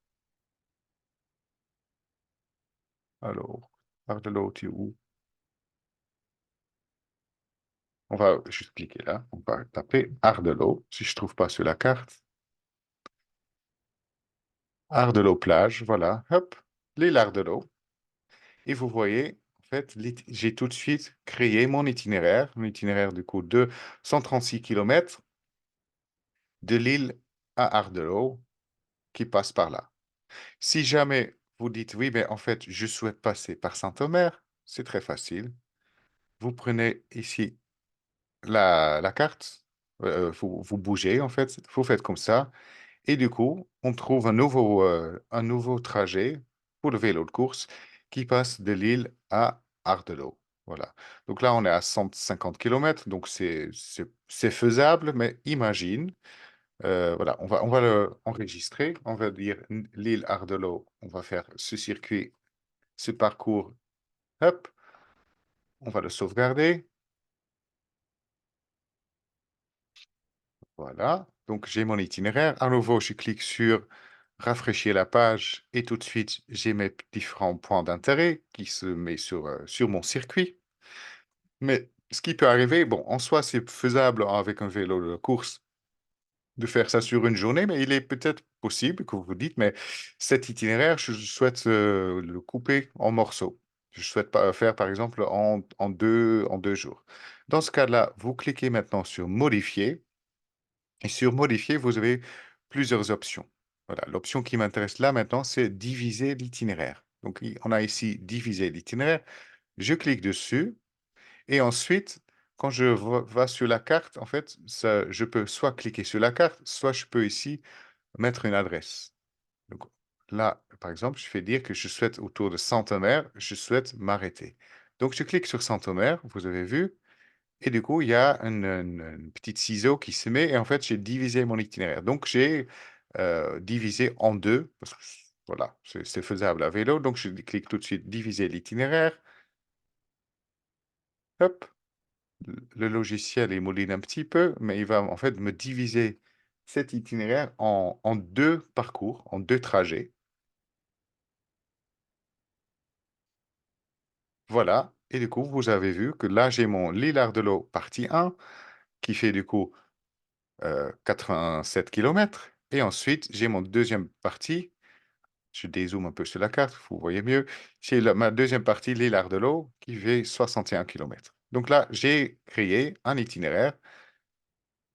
S1: Alors, Ardelot, tu es où? On va juste cliquer là. On va taper Ardelot, si je ne trouve pas sur la carte. Ardelot plage, voilà. Hop, l'île Ardelot. Et vous voyez, en fait, j'ai tout de suite créé mon itinéraire du coup de 136 kilomètres de Lille à Ardelot qui passe par là. Si jamais vous dites oui, mais en fait, je souhaite passer par Saint-Omer, c'est très facile. Vous prenez ici la carte, vous bougez en fait, vous faites comme ça, Et du coup, on trouve un nouveau trajet pour le vélo de course qui passe de Lille à Ardelot. Voilà. Donc là, on est à 150 km, donc c'est faisable, mais imagine, voilà, on va le enregistrer, on va dire Lille-Ardelot, on va faire ce circuit, ce parcours, hop, on va le sauvegarder. Voilà, donc j'ai mon itinéraire. À nouveau, je clique sur rafraîchir la page et tout de suite, j'ai mes différents points d'intérêt qui se met sur mon circuit. Mais ce qui peut arriver, bon, en soi, c'est faisable avec un vélo de course de faire ça sur une journée, mais il est peut-être possible que vous vous dites, mais cet itinéraire, je souhaite le couper en morceaux. Je souhaite pas faire, par exemple, en deux jours. Dans ce cas-là, vous cliquez maintenant sur modifier. Et sur modifier, vous avez plusieurs options. Voilà, l'option qui m'intéresse là maintenant, c'est diviser l'itinéraire. Donc, on a ici diviser l'itinéraire. Je clique dessus et ensuite, quand je vais sur la carte, en fait, je peux soit cliquer sur la carte, soit je peux ici mettre une adresse. Donc là, par exemple, je vais dire que je souhaite autour de Saint-Omer, je souhaite m'arrêter. Donc, je clique sur Saint-Omer, vous avez vu, et du coup, il y a une petite ciseau qui se met et en fait, j'ai divisé mon itinéraire. Donc, j'ai divisé en deux, parce que voilà, c'est faisable à vélo. Donc, je clique tout de suite diviser l'itinéraire. Hop, le logiciel il mouline un petit peu, mais il va en fait me diviser cet itinéraire en deux parcours, en deux trajets. Voilà. Et du coup, vous avez vu que là, j'ai mon Lille-Ardelot partie un qui fait du coup 87 km. Et ensuite, j'ai mon deuxième partie. Je dézoome un peu sur la carte, vous voyez mieux. J'ai ma deuxième partie, l'île Ardelot, qui fait 61 km. Donc là, j'ai créé un itinéraire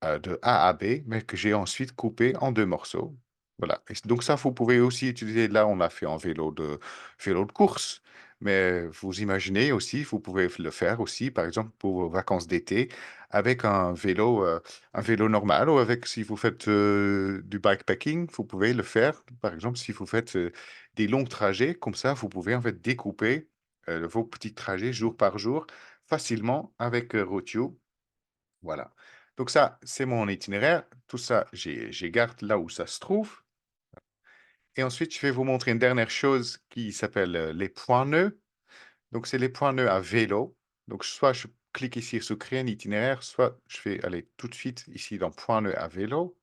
S1: de A à B, mais que j'ai ensuite coupé en deux morceaux. Voilà. Et donc ça, vous pouvez aussi utiliser, là, on l'a fait en vélo de course, mais vous imaginez aussi, vous pouvez le faire aussi, par exemple, pour vos vacances d'été, avec un vélo normal, ou avec, si vous faites du bikepacking, vous pouvez le faire, par exemple, si vous faites des longs trajets, comme ça, vous pouvez en fait découper vos petits trajets jour par jour facilement avec Rotio. Voilà. Donc ça, c'est mon itinéraire. Tout ça, j'ai garde là où ça se trouve. Et ensuite, je vais vous montrer une dernière chose qui s'appelle les points nœuds. Donc, c'est les points nœuds à vélo. Donc, soit je clique ici sur créer un itinéraire, soit je vais aller tout de suite ici dans points nœuds à vélo.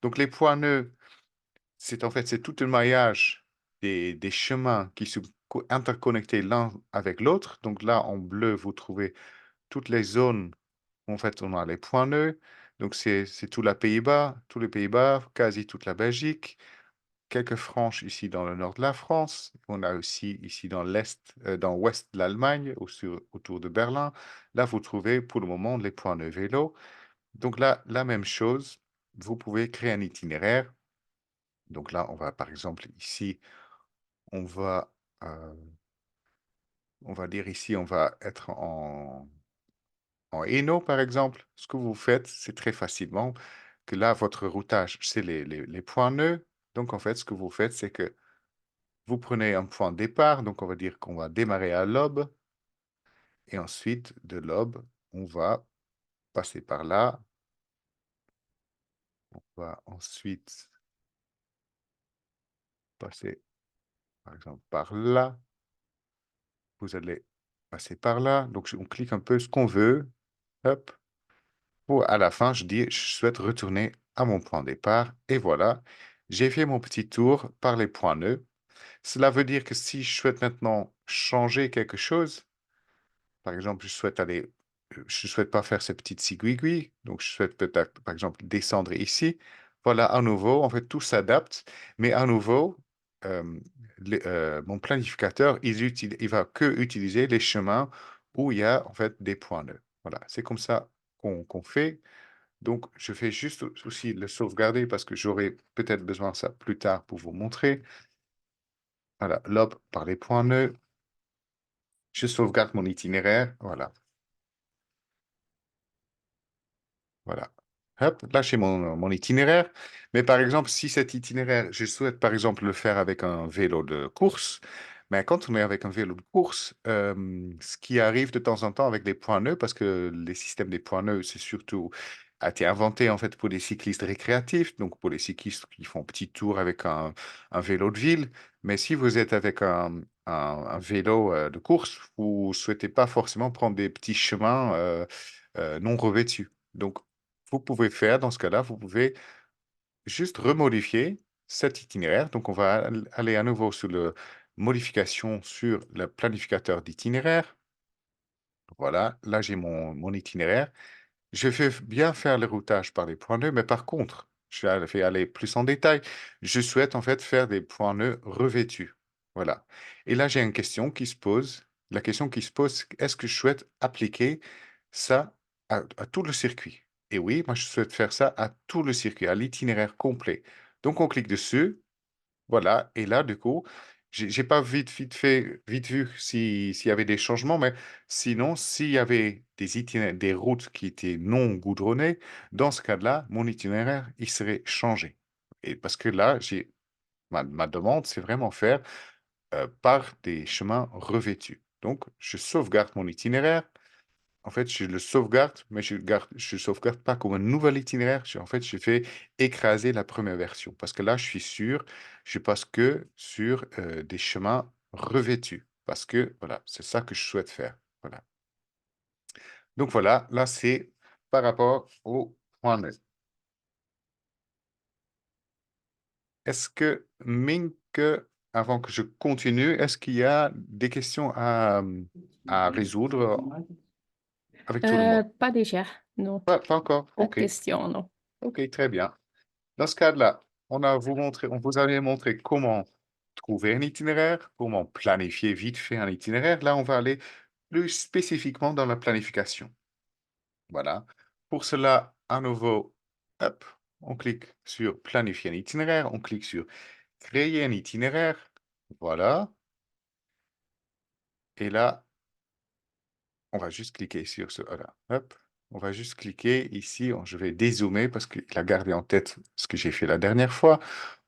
S1: Donc, les points nœuds, c'est en fait, c'est tout un maillage des chemins qui sont interconnectés l'un avec l'autre. Donc là, en bleu, vous trouvez toutes les zones. En fait, on a les points nœuds. Donc, c'est tout la Pays-Bas, tous les Pays-Bas, quasi toute la Belgique, quelques franges ici dans le nord de la France. On a aussi ici dans l'est, dans l'ouest de l'Allemagne, autour de Berlin. Là, vous trouvez pour le moment les points nœuds vélo. Donc là, la même chose, vous pouvez créer un itinéraire. Donc là, on va par exemple ici, on va, euh, on va dire ici, on va être en Hainaut, par exemple. Ce que vous faites, c'est très facilement que là, votre routage, c'est les points nœuds. Donc, en fait, ce que vous faites, c'est que vous prenez un point de départ. Donc, on va dire qu'on va démarrer à l'aube. Et ensuite, de l'aube, on va passer par là. On va ensuite passer, par exemple, par là. Vous allez passer par là. Donc, on clique un peu ce qu'on veut. Hop. Pour à la fin, je dis, je souhaite retourner à mon point de départ. Et voilà, j'ai fait mon petit tour par les points nœuds. Cela veut dire que si je souhaite maintenant changer quelque chose, par exemple, je souhaite pas faire ce petit ciguigui, donc je souhaite peut-être, par exemple, descendre ici. Voilà, à nouveau, en fait, tout s'adapte, mais à nouveau, euh, mon planificateur, il va que utiliser les chemins où il y a en fait des points nœuds. Voilà, c'est comme ça qu'on fait. Donc, je fais juste aussi le sauvegarder parce que j'aurai peut-être besoin de ça plus tard pour vous montrer. Voilà, lobe par les points nœuds. Je sauvegarde mon itinéraire. Voilà, voilà. Hop, là, j'ai mon itinéraire. Mais par exemple, si cet itinéraire, je souhaite par exemple le faire avec un vélo de course, mais quand on est avec un vélo de course, ce qui arrive de temps en temps avec des points nœuds, parce que les systèmes des points nœuds, c'est surtout a été inventé en fait pour les cyclistes récréatifs, donc pour les cyclistes qui font petit tour avec un vélo de ville. Mais si vous êtes avec un vélo de course, vous souhaitez pas forcément prendre des petits chemins non revêtus. Donc, vous pouvez faire, dans ce cas-là, vous pouvez juste remodifier cet itinéraire. Donc, on va aller à nouveau sur le modification sur le planificateur d'itinéraire. Voilà, là, j'ai mon itinéraire. Je vais bien faire le routage par les points nœuds, mais par contre, vais aller plus en détail. Je souhaite en fait faire des points nœuds revêtus. Voilà. Et là, j'ai une question qui se pose. La question qui se pose, c'est est-ce que je souhaite appliquer ça à tout le circuit? Et oui, moi, je souhaite faire ça à tout le circuit, à l'itinéraire complet. Donc, on clique dessus. Voilà, et là, du coup, j'ai pas vite vu s'il y avait des changements, mais sinon, s'il y avait des routes qui étaient non goudronnées, dans ce cas-là, mon itinéraire, il serait changé. Et parce que là, ma demande, c'est vraiment faire par des chemins revêtus. Donc, je sauvegarde mon itinéraire. En fait, je le sauvegarde, mais je sauvegarde pas comme un nouvel itinéraire. En fait, je fais écraser la première version parce que là, je suis sûr, je passe que sur des chemins revêtus parce que voilà, c'est ça que je souhaite faire. Voilà. Donc voilà, là, c'est par rapport au point net. Est-ce que, Mink, avant que je continue, est-ce qu'il y a des questions à résoudre avec tout le monde?
S2: Pas déjà, non.
S1: Pas encore.
S2: Pas de
S1: OK.
S2: questions, non.
S1: OK, très bien. Dans ce cadre-là, on vous avait montré comment trouver un itinéraire, comment planifier vite fait un itinéraire. Là, on va aller plus spécifiquement dans la planification. Voilà. Pour cela, à nouveau, hop, on clique sur planifier un itinéraire, on clique sur créer un itinéraire. Voilà. Et là, on va juste cliquer sur ce. Voilà. Hop. On va juste cliquer ici. Je vais dézoomer parce qu'il a gardé en tête ce que j'ai fait la dernière fois.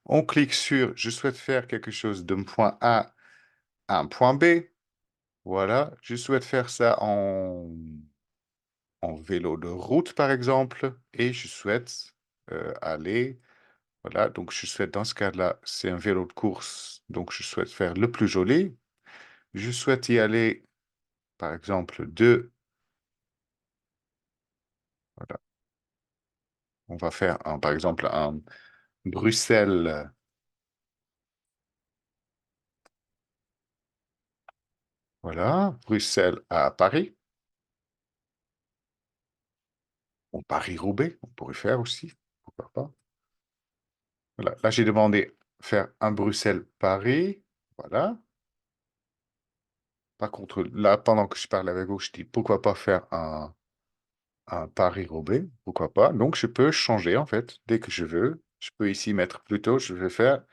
S1: On clique sur je souhaite faire quelque chose d'un point A à un point B. Voilà, je souhaite faire ça en vélo de route, par exemple, et je souhaite aller. Voilà, donc je souhaite dans ce cas-là, c'est un vélo de course, donc je souhaite faire le plus joli. Je souhaite y aller, par exemple, voilà, on va faire par exemple un Bruxelles, voilà, Bruxelles à Paris, ou Paris-Roubaix, on pourrait faire aussi, pourquoi pas. Voilà, là j'ai demandé faire un Bruxelles-Paris, voilà. Par contre, là, pendant que je parle avec vous, je dis pourquoi pas faire un Paris-Roubaix, pourquoi pas. Donc je peux changer en fait, dès que je veux. Je peux ici mettre plutôt, je vais faire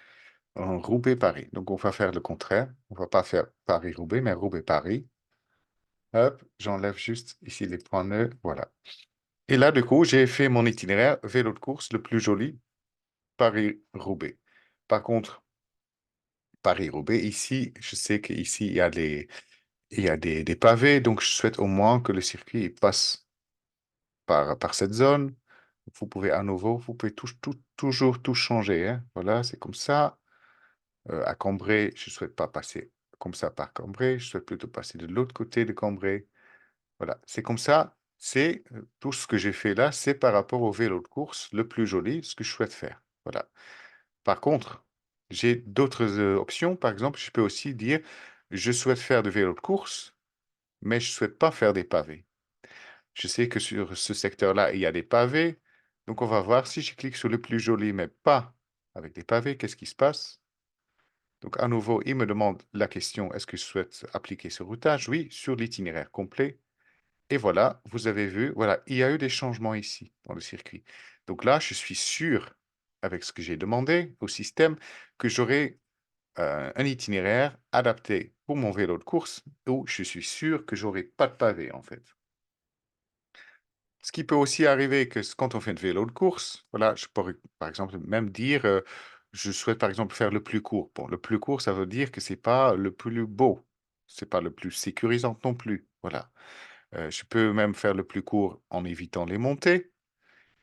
S1: un Roubaix-Paris. Donc on va faire le contraire. On va pas faire Paris-Roubaix, mais Roubaix-Paris. Hop, j'enlève juste ici les points nœuds, voilà. Et là, du coup, j'ai fait mon itinéraire vélo de course le plus joli, Paris-Roubaix. Par contre, Paris-Roubaix, ici, je sais qu'ici, il y a des pavés, donc je souhaite au moins que le circuit il passe par cette zone. Vous pouvez à nouveau, vous pouvez toujours tout changer, hein. Voilà, c'est comme ça. À Cambrai, je ne souhaite pas passer comme ça par Cambrai, je souhaite plutôt passer de l'autre côté de Cambrai. Voilà, c'est comme ça. C'est tout ce que j'ai fait là, c'est par rapport au vélo de course, le plus joli, ce que je souhaite faire. Voilà. Par contre, j'ai d'autres options. Par exemple, je peux aussi dire, je souhaite faire de vélo de course, mais je ne souhaite pas faire des pavés. Je sais que sur ce secteur-là, il y a des pavés. Donc, on va voir si je clique sur le plus joli, mais pas avec des pavés, qu'est-ce qui se passe? Donc, à nouveau, il me demande la question, est-ce que je souhaite appliquer ce routage? Oui, sur l'itinéraire complet. Et voilà, vous avez vu, voilà, il y a eu des changements ici dans le circuit. Donc là, je suis sûr, avec ce que j'ai demandé au système, que j'aurai un itinéraire adapté pour mon vélo de course où je suis sûr que j'aurai pas de pavé, en fait. Ce qui peut aussi arriver que quand on fait une vélo de course, voilà, je pourrais, par exemple, même dire, je souhaite, par exemple, faire le plus court. Bon, le plus court, ça veut dire que c'est pas le plus beau, c'est pas le plus sécurisant non plus, voilà. Je peux même faire le plus court en évitant les montées,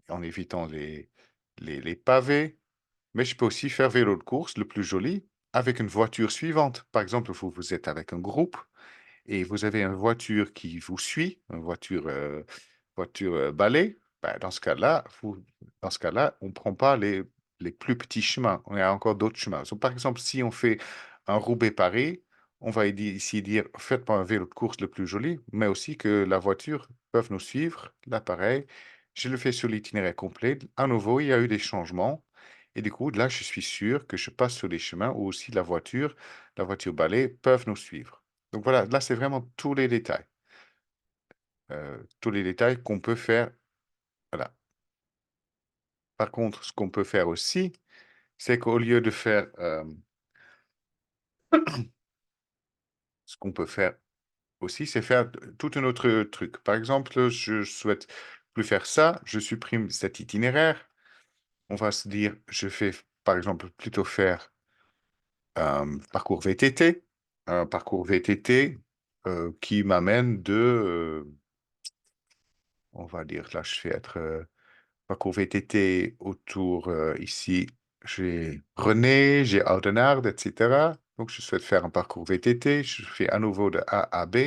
S1: en évitant les pavés, mais je peux aussi faire vélo de course, le plus joli, avec une voiture suivante. Par exemple, vous êtes avec un groupe et vous avez une voiture qui vous suit, une voiture balai, ben, dans ce cas-là, on ne prend pas les plus petits chemins, on a encore d'autres chemins. Donc, par exemple, si on fait un Roubaix-Paris, on va ici dire, faites-moi un vélo de course le plus joli, mais aussi que la voiture peut nous suivre. Là, pareil, je le fais sur l'itinéraire complet. À nouveau, il y a eu des changements. Et du coup, là, je suis sûr que je passe sur les chemins où aussi la voiture balai, peuvent nous suivre. Donc voilà, là, c'est vraiment tous les détails qu'on peut faire. Voilà. Par contre, ce qu'on peut faire aussi, c'est qu'au lieu de faire, ce qu'on peut faire aussi, c'est faire tout un autre truc. Par exemple, je souhaite plus faire ça, je supprime cet itinéraire. On va se dire, je fais, par exemple, plutôt faire un parcours VTT, un parcours VTT qui m'amène on va dire, là, je vais être parcours VTT autour ici, j'ai René, j'ai Oudenaarde, etc. Donc, je souhaite faire un parcours VTT. Je fais à nouveau de A à B,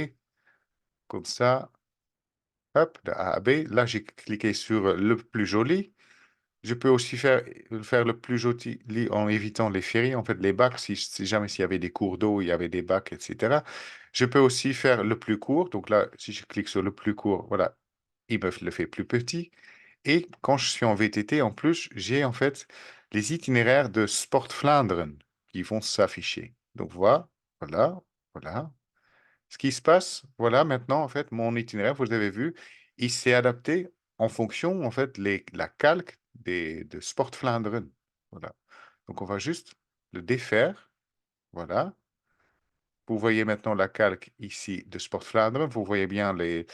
S1: comme ça. Hop, de A à B. Là, j'ai cliqué sur le plus joli. Je peux aussi faire le plus joli en évitant les ferries, en fait, les bacs, si jamais s'il y avait des cours d'eau, il y avait des bacs, etc. Je peux aussi faire le plus court. Donc là, si je clique sur le plus court, voilà, il me le fait plus petit. Et quand je suis en VTT, en plus, j'ai en fait les itinéraires de Sport Vlaanderen qui vont s'afficher. Donc voilà, voilà, voilà. Ce qui se passe, voilà, maintenant, en fait, mon itinéraire, vous avez vu, il s'est adapté en fonction, en fait, la calque de Sport Vlaanderen. Voilà. Donc, on va juste le défaire. Voilà. Vous voyez maintenant la calque ici de Sport Vlaanderen. Vous voyez bien les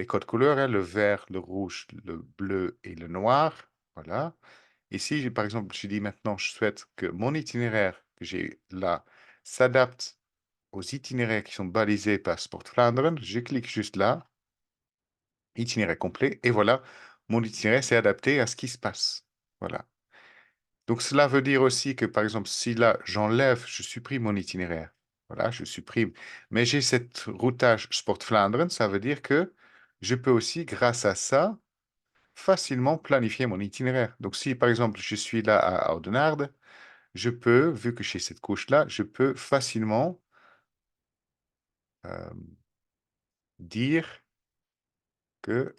S1: codes couleurs, hein, le vert, le rouge, le bleu et le noir. Voilà. Ici, par exemple, je dis maintenant, je souhaite que mon itinéraire que j'ai là s'adapte aux itinéraires qui sont balisés par Sport Vlaanderen. Je clique juste là, itinéraire complet, et voilà, mon itinéraire s'est adapté à ce qui se passe. Voilà. Donc cela veut dire aussi que, par exemple, si là, j'enlève, je supprime mon itinéraire. Voilà, je supprime. Mais j'ai cette routage Sport Vlaanderen, ça veut dire que je peux aussi, grâce à ça, facilement planifier mon itinéraire. Donc si, par exemple, je suis là à Oudenaarde, je peux, vu que j'ai cette couche-là, je peux facilement euh, dire que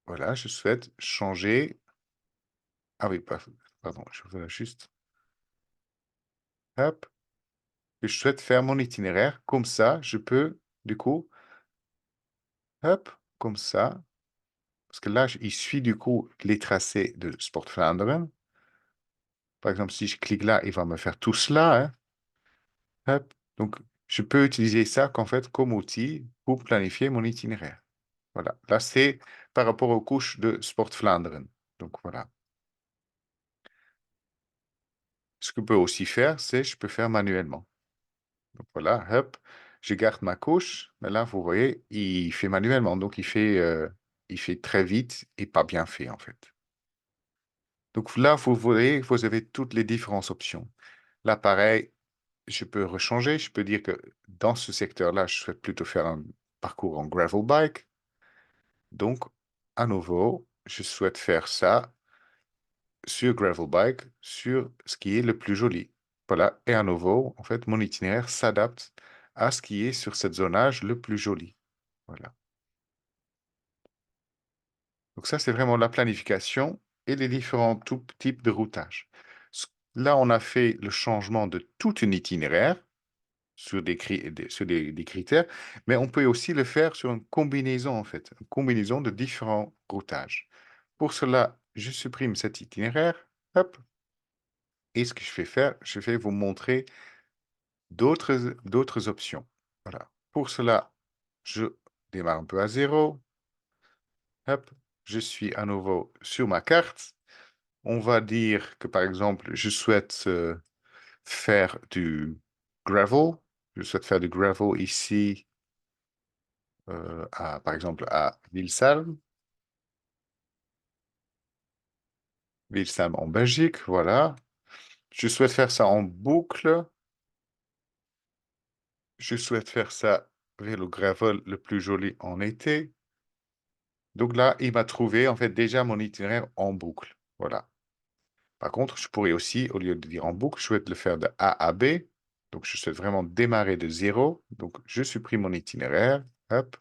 S1: voilà, je souhaite changer. Ah oui, pardon, je veux juste, hop, je souhaite faire mon itinéraire. Comme ça, je peux, du coup, hop, comme ça, parce que là, il suit du coup les tracés de Sport Vlaanderen. Par exemple, si je clique là, il va me faire tout cela, hein. Hop. Donc, je peux utiliser ça qu'en fait comme outil pour planifier mon itinéraire. Voilà. Là, c'est par rapport aux couches de Sport Vlaanderen. Donc, voilà. Ce que je peux aussi faire, c'est je peux faire manuellement. Donc voilà, hop, je garde ma couche. Mais là, vous voyez, il fait manuellement. Donc, il fait très vite et pas bien fait, en fait. Donc là, vous voyez, vous avez toutes les différentes options. Là, pareil, je peux rechanger. Je peux dire que dans ce secteur-là, je souhaite plutôt faire un parcours en gravel bike. Donc, à nouveau, je souhaite faire ça sur gravel bike, sur ce qui est le plus joli. Voilà, et à nouveau, en fait, mon itinéraire s'adapte à ce qui est sur cette zonage le plus joli. Voilà. Donc ça, c'est vraiment la planification et les différents types de routage. Là, on a fait le changement de tout un itinéraire sur des critères, mais on peut aussi le faire sur une combinaison, en fait, une combinaison de différents routages. Pour cela, je supprime cet itinéraire, hop, et ce que je vais faire, je vais vous montrer d'autres options. Voilà. Pour cela, je démarre un peu à zéro. Hop, je suis à nouveau sur ma carte. On va dire que, par exemple, je souhaite faire du gravel. Je souhaite faire du gravel ici, par exemple, à Wilsum. Wilsum en Belgique, voilà. Je souhaite faire ça en boucle. Je souhaite faire ça vélo gravel le plus joli en été. Donc là, il m'a trouvé en fait déjà mon itinéraire en boucle. Voilà. Par contre, je pourrais aussi, au lieu de dire en boucle, je souhaite le faire de A à B. Donc, je souhaite vraiment démarrer de zéro. Donc, je supprime mon itinéraire. Hop.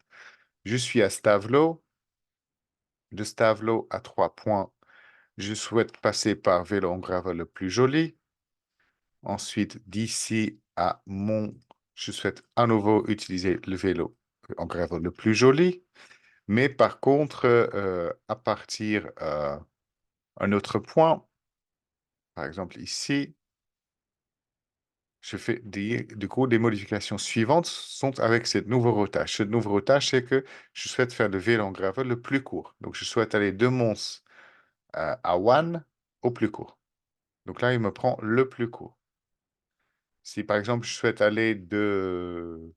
S1: Je suis à Stavelot. De Stavelot à 3 points, je souhaite passer par vélo en gravel le plus joli. Ensuite, d'ici à Mont, je souhaite à nouveau utiliser le vélo en gravel le plus joli. Mais par contre, à partir un autre point, par exemple ici, je fais du coup, des modifications suivantes sont avec ce nouveau routage. Ce nouveau routage, c'est que je souhaite faire le vélo en gravel le plus court. Donc, je souhaite aller de Mons à One au plus court. Donc là, il me prend le plus court. Si par exemple, je souhaite aller de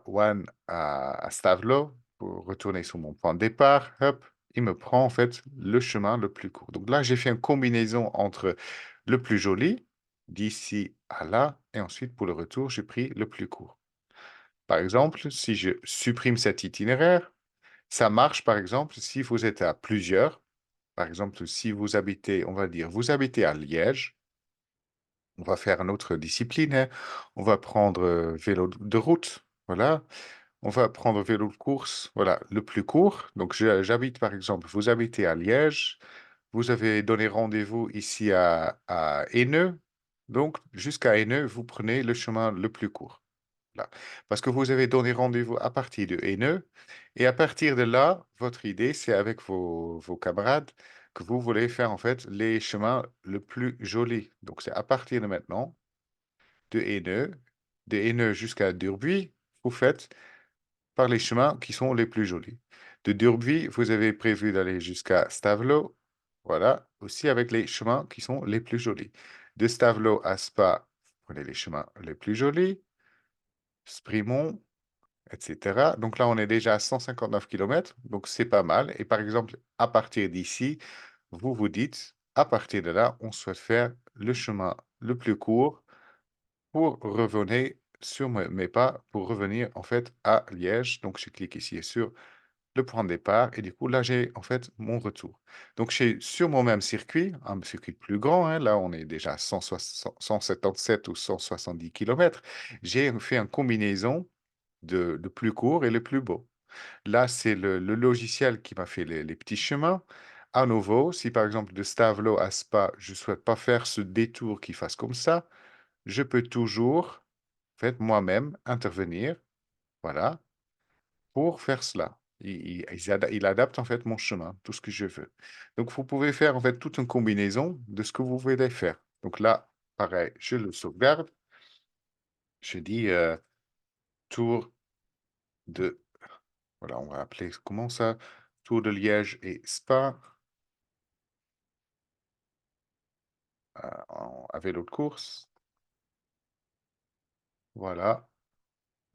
S1: One à Stavelot pour retourner sur mon point de départ, hop, il me prend en fait le chemin le plus court. Donc là, j'ai fait une combinaison entre le plus joli, d'ici à là, et ensuite pour le retour, j'ai pris le plus court. Par exemple, si je supprime cet itinéraire, ça marche par exemple si vous êtes à plusieurs. Par exemple, si vous habitez, on va dire, vous habitez à Liège, on va faire une autre discipline, hein. On va prendre vélo de route, voilà. On va prendre vélo de course, voilà, le plus court. Donc, j'habite, par exemple, vous habitez à Liège, vous avez donné rendez-vous ici à Haineux. Donc, jusqu'à Haineux, vous prenez le chemin le plus court. Là. Parce que vous avez donné rendez-vous à partir de Haineux. Et à partir de là, votre idée, c'est avec vos camarades que vous voulez faire en fait les chemins le plus jolis. Donc, c'est à partir de maintenant, de Haineux, de Haineux jusqu'à Durbuy, vous faites par les chemins qui sont les plus jolis. De Durbuy, vous avez prévu d'aller jusqu'à Stavelot, voilà, aussi avec les chemins qui sont les plus jolis. De Stavelot à Spa, vous prenez les chemins les plus jolis, Sprimont, etc. Donc là, on est déjà à 159 km, donc c'est pas mal. Et par exemple, à partir d'ici, vous vous dites, à partir de là, on souhaite faire le chemin le plus court pour revenir sur mes pas, pour revenir en fait à Liège. Donc, je clique ici sur le point de départ et du coup, là, j'ai en fait mon retour. Donc, sur mon même circuit, un circuit plus grand, hein, là, on est déjà à 177 ou 170 km, j'ai fait une combinaison de plus court et le plus beau. Là, c'est le logiciel qui m'a fait les petits chemins. À nouveau, si par exemple de Stavelot à Spa, je ne souhaite pas faire ce détour qui fasse comme ça, je peux toujours, en fait, moi-même intervenir, voilà, pour faire cela. Il adapte en fait mon chemin, tout ce que je veux. Donc, vous pouvez faire en fait toute une combinaison de ce que vous voulez faire. Donc là, pareil, je le sauvegarde. Je dis tour de, voilà, on va appeler comment ça? Tour de Liège et Spa à vélo de course. Voilà.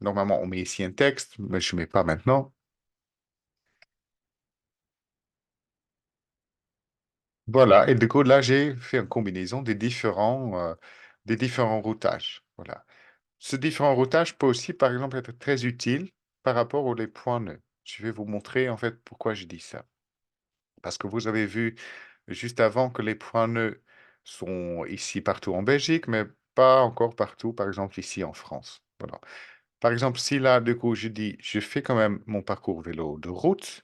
S1: Normalement, on met ici un texte, mais je ne mets pas maintenant. Voilà, et du coup, là, j'ai fait une combinaison des différents routages. Voilà. Ce différent routage peut aussi, par exemple, être très utile par rapport aux les points nœuds. Je vais vous montrer, en fait, pourquoi je dis ça. Parce que vous avez vu juste avant que les points nœuds sont ici partout en Belgique, mais pas encore partout, par exemple, ici en France. Voilà. Par exemple, si là, du coup, je dis, je fais quand même mon parcours vélo de route.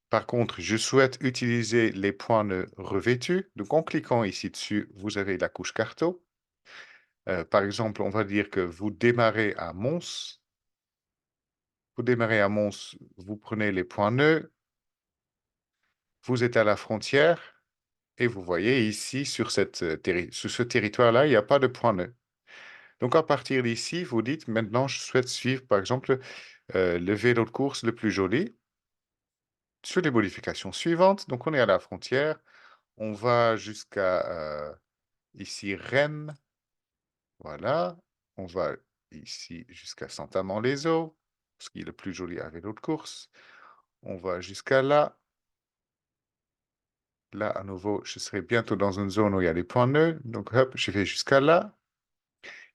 S1: Par contre, je souhaite utiliser les points nœuds revêtus. Donc, en cliquant ici dessus, vous avez la couche carto. Par exemple, on va dire que vous démarrez à Mons. Vous démarrez à Mons, vous prenez les points nœuds, vous êtes à la frontière et vous voyez ici sur ce territoire-là, il n'y a pas de points nœuds. Donc, à partir d'ici, vous dites maintenant, je souhaite suivre, par exemple, le vélo de course le plus joli. sur les modifications suivantes. Donc, on est à la frontière. On va jusqu'à ici Rennes. Voilà. On va ici jusqu'à Saint-Amand-les-Eaux, ce qui est le plus joli à vélo de course. On va jusqu'à là. Là, à nouveau, je serai bientôt dans une zone où il y a des points nœuds. Donc, hop, je vais jusqu'à là.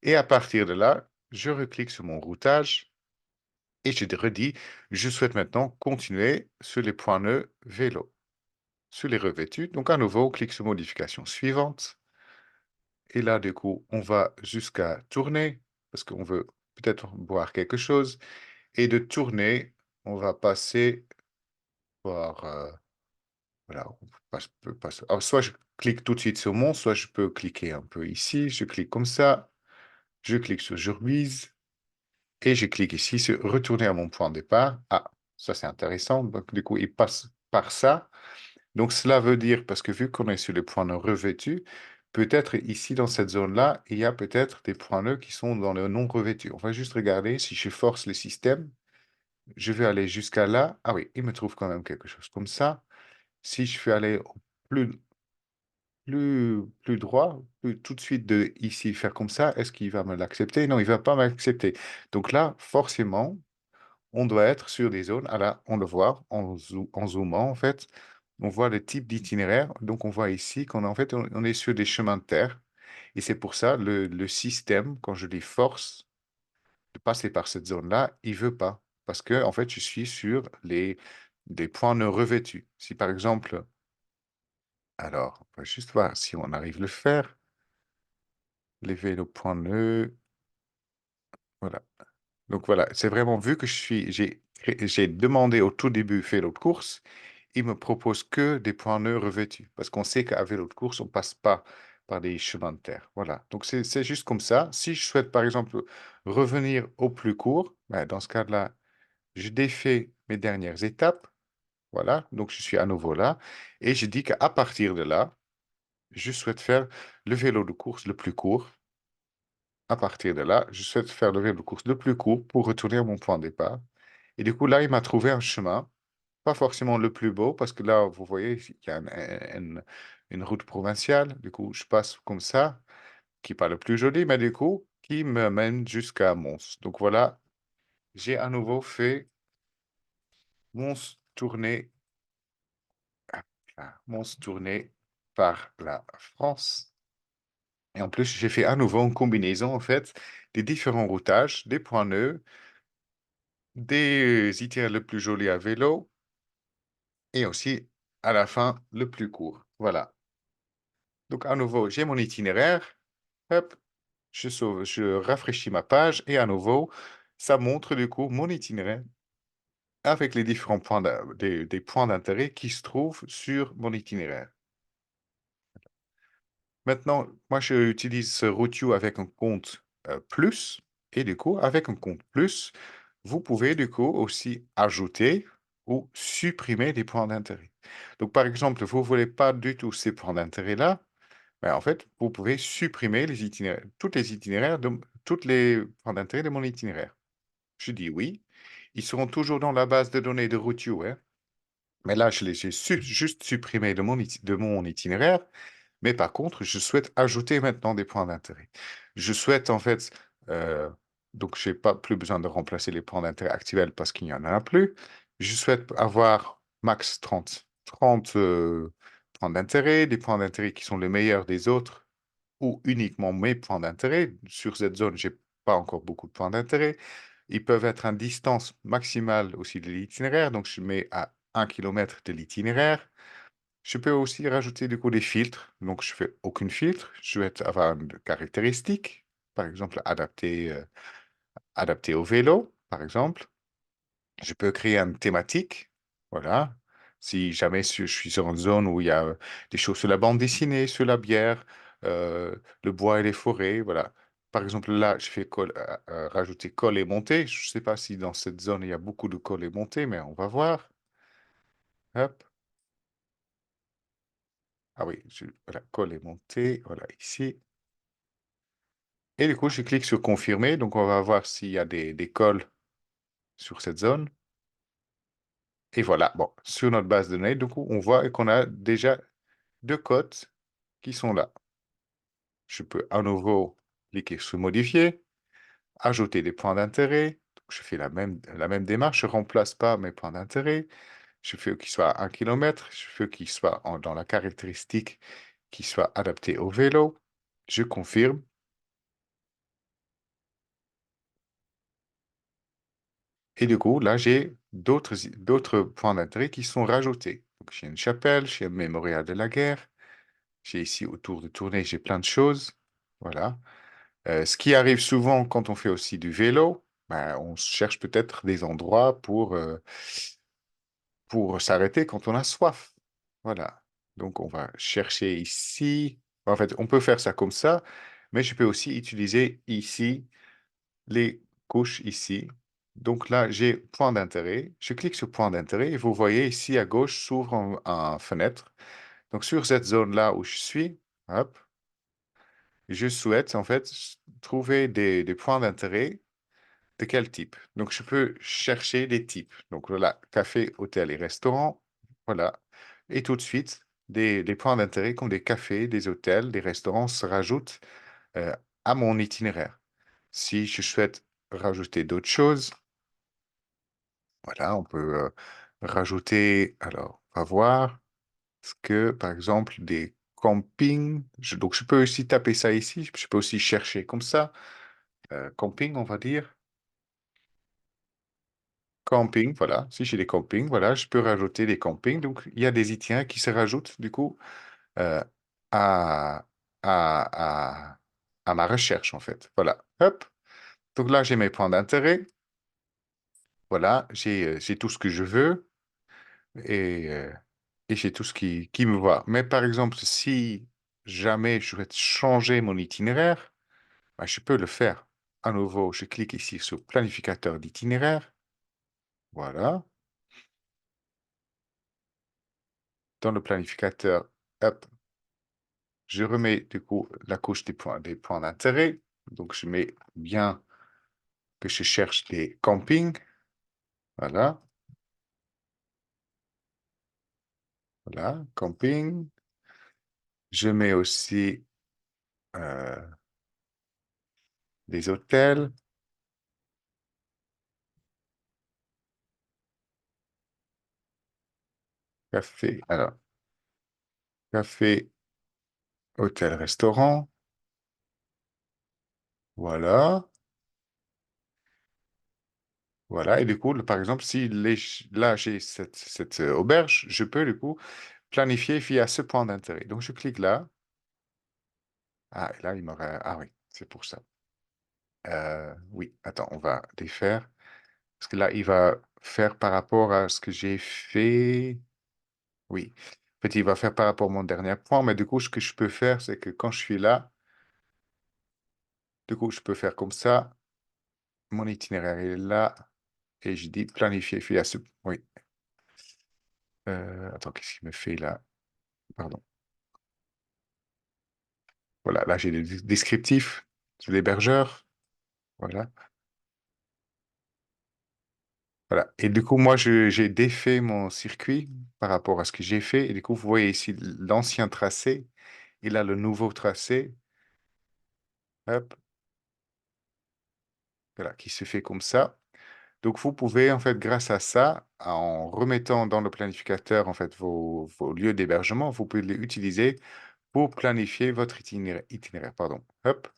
S1: Et à partir de là, je reclique sur mon routage et je redis, je souhaite maintenant continuer sur les points nœuds vélo, sur les revêtus. Donc, à nouveau, on clique sur modification suivante. Et là, du coup, on va jusqu'à tourner parce qu'on veut peut-être boire quelque chose. Et de tourner, on va passer par, voilà, peut passer. Alors, soit je clique tout de suite sur mon, soit je peux cliquer un peu ici. Je clique comme ça. Je clique sur Je remise et je clique ici sur Retourner à mon point de départ. Ah, ça c'est intéressant. Donc, du coup, il passe par ça. Donc, cela veut dire, parce que vu qu'on est sur les points nœuds revêtus, peut-être ici dans cette zone-là, il y a peut-être des points nœuds qui sont dans le non revêtu. On va juste regarder si je force le système. Je vais aller jusqu'à là. Ah oui, il me trouve quand même quelque chose comme ça. Si je fais aller plus, plus droit, tout de suite de ici faire comme ça, est-ce qu'il va me l'accepter? Non, il va pas m'accepter. Donc là, forcément, on doit être sur des zones. Ah là, on le voit en zoomant, en fait. On voit le type d'itinéraire. Donc, on voit ici qu'on en fait, on est sur des chemins de terre. Et c'est pour ça, le système, quand je les force de passer par cette zone-là, il veut pas. Parce que, en fait, je suis sur des points ne revêtus. Si, par exemple, alors, on va juste voir si on arrive à le faire. Lever le point nœud. Voilà. Donc voilà, c'est vraiment vu que j'ai demandé au tout début vélo de course, il me propose que des points nœuds revêtus, parce qu'on sait qu'à vélo de course, on passe pas par des chemins de terre. Voilà, donc c'est juste comme ça. Si je souhaite par exemple revenir au plus court, ben, dans ce cas-là, je défais mes dernières étapes. Voilà, donc je suis à nouveau là, et je dis qu'à partir de là, je souhaite faire le vélo de course le plus court. À partir de là, je souhaite faire le vélo de course le plus court pour retourner à mon point de départ. Et du coup, là, il m'a trouvé un chemin, pas forcément le plus beau, parce que là, vous voyez, il y a une route provinciale. Du coup, je passe comme ça, qui n'est pas le plus joli, mais du coup, qui me mène jusqu'à Mons. Donc voilà, j'ai à nouveau fait Mons tournée, Mons tournée par la France. Et en plus, j'ai fait à nouveau une combinaison, en fait, des différents routages, des points nœuds, des itinéraires le plus jolis à vélo, et aussi, à la fin, le plus court. Voilà. Donc, à nouveau, j'ai mon itinéraire. Hop, je rafraîchis ma page et à nouveau, ça montre du coup mon itinéraire avec les différents points des points d'intérêt qui se trouvent sur mon itinéraire. Maintenant, moi, je utilise ce Routio avec un compte plus et du coup, avec un compte plus, vous pouvez du coup aussi ajouter ou supprimer des points d'intérêt. Donc, par exemple, vous ne voulez pas du tout ces points d'intérêt-là. Ben, en fait, vous pouvez supprimer les itinéraires, toutes les points d'intérêt de mon itinéraire. Je dis oui. Ils seront toujours dans la base de données de Routio, hein. Mais là, je les ai juste supprimés de mon itinéraire. Mais par contre, je souhaite ajouter maintenant des points d'intérêt. Je souhaite en fait, euh, donc je n'ai pas plus besoin de remplacer les points d'intérêt actuels parce qu'il n'y en a plus. Je souhaite avoir max 30 points d'intérêt, des points d'intérêt qui sont les meilleurs des autres ou uniquement mes points d'intérêt. Sur cette zone, j'ai pas encore beaucoup de points d'intérêt. Ils peuvent être à distance maximale aussi de l'itinéraire, donc je mets à 1 kilomètre de l'itinéraire. Je peux aussi rajouter du coup des filtres, donc je fais aucun filtre. Je vais avoir une caractéristique, par exemple adapté au vélo, par exemple. Je peux créer une thématique, voilà. Si jamais je suis sur une zone où il y a des choses sur la bande dessinée, sur la bière, euh, le bois et les forêts, voilà. Par exemple, là, je fais rajouter col et montée. Je ne sais pas si dans cette zone, il y a beaucoup de col et montée, mais on va voir. Hop. Ah oui, voilà, col et montée, voilà, ici. Et du coup, je clique sur confirmer. Donc, on va voir s'il y a des cols sur cette zone. Et voilà, bon, sur notre base de données, du coup, on voit qu'on a déjà deux cotes qui sont là. Je peux à nouveau cliquer sur modifier, ajouter des points d'intérêt. Donc, je fais la même démarche, je ne remplace pas mes points d'intérêt. Je fais qu'il soit à 1 kilomètre, je fais qu'il soit dans la caractéristique qui soit adaptée au vélo. Je confirme. Et du coup, là, j'ai d'autres points d'intérêt qui sont rajoutés. Donc, j'ai une chapelle, j'ai un mémorial de la guerre. J'ai ici autour de tournée, j'ai plein de choses. Voilà. Ce qui arrive souvent quand on fait aussi du vélo, ben, on cherche peut-être des endroits pour s'arrêter quand on a soif. Voilà. Donc, on va chercher ici. En fait, on peut faire ça comme ça, mais je peux aussi utiliser ici les couches ici. Donc là, j'ai point d'intérêt. Je clique sur point d'intérêt et vous voyez ici à gauche s'ouvre un fenêtre. Donc, sur cette zone-là où je suis, hop, je souhaite en fait trouver des points d'intérêt de quel type. Donc, je peux chercher des types. Donc, voilà, café, hôtel et restaurant. Voilà. Et tout de suite, des points d'intérêt comme des cafés, des hôtels, des restaurants se rajoutent euh, à mon itinéraire. Si je souhaite rajouter d'autres choses, voilà, on peut rajouter, alors, on va voir, ce que, par exemple, des campings, donc je peux aussi taper ça ici, je peux aussi chercher comme ça, camping, on va dire. Camping, voilà. Si j'ai des campings, voilà, je peux rajouter des campings. Donc, il y a des itinéraires qui se rajoutent, du coup, euh, à, à, à, à ma recherche, en fait. Voilà. Hop. Donc là, j'ai mes points d'intérêt. Voilà. J'ai tout ce que je veux et, euh, et j'ai tout ce qui me va. Mais par exemple, si jamais je souhaite changer mon itinéraire, ben, je peux le faire. À nouveau, je clique ici sur planificateur d'itinéraire. Voilà. Dans le planificateur, hop, je remets du coup la couche des points d'intérêt. Donc, je mets bien que je cherche des campings. Voilà, voilà, camping. Je mets aussi euh, des hôtels, café. Alors, café, hôtel, restaurant. Voilà, voilà. Et du coup, par exemple, si là j'ai cette auberge, je peux du coup planifier via ce point d'intérêt. Donc, je clique là. Ah, et là, il m'aurait. Ah oui, c'est pour ça. Oui, attends, on va défaire. Parce que là, il va faire par rapport à ce que j'ai fait. Oui. En fait, il va faire par rapport à mon dernier point. Mais du coup, ce que je peux faire, c'est que quand je suis là, du coup, je peux faire comme ça. Mon itinéraire est là. Et je dis planifier via ce. Oui. Attends, qu'est-ce qu'il me fait là? Pardon. Voilà, là, j'ai des descriptifs de l'hébergeur. Voilà. Voilà. Et du coup, moi, j'ai défait mon circuit par rapport à ce que j'ai fait. Et du coup, vous voyez ici l'ancien tracé. Il a le nouveau tracé. Hop, voilà, qui se fait comme ça. Donc, vous pouvez, en fait, grâce à ça, en remettant dans le planificateur, en fait, vos lieux d'hébergement, vous pouvez les utiliser pour planifier votre itinéraire, pardon. Hop.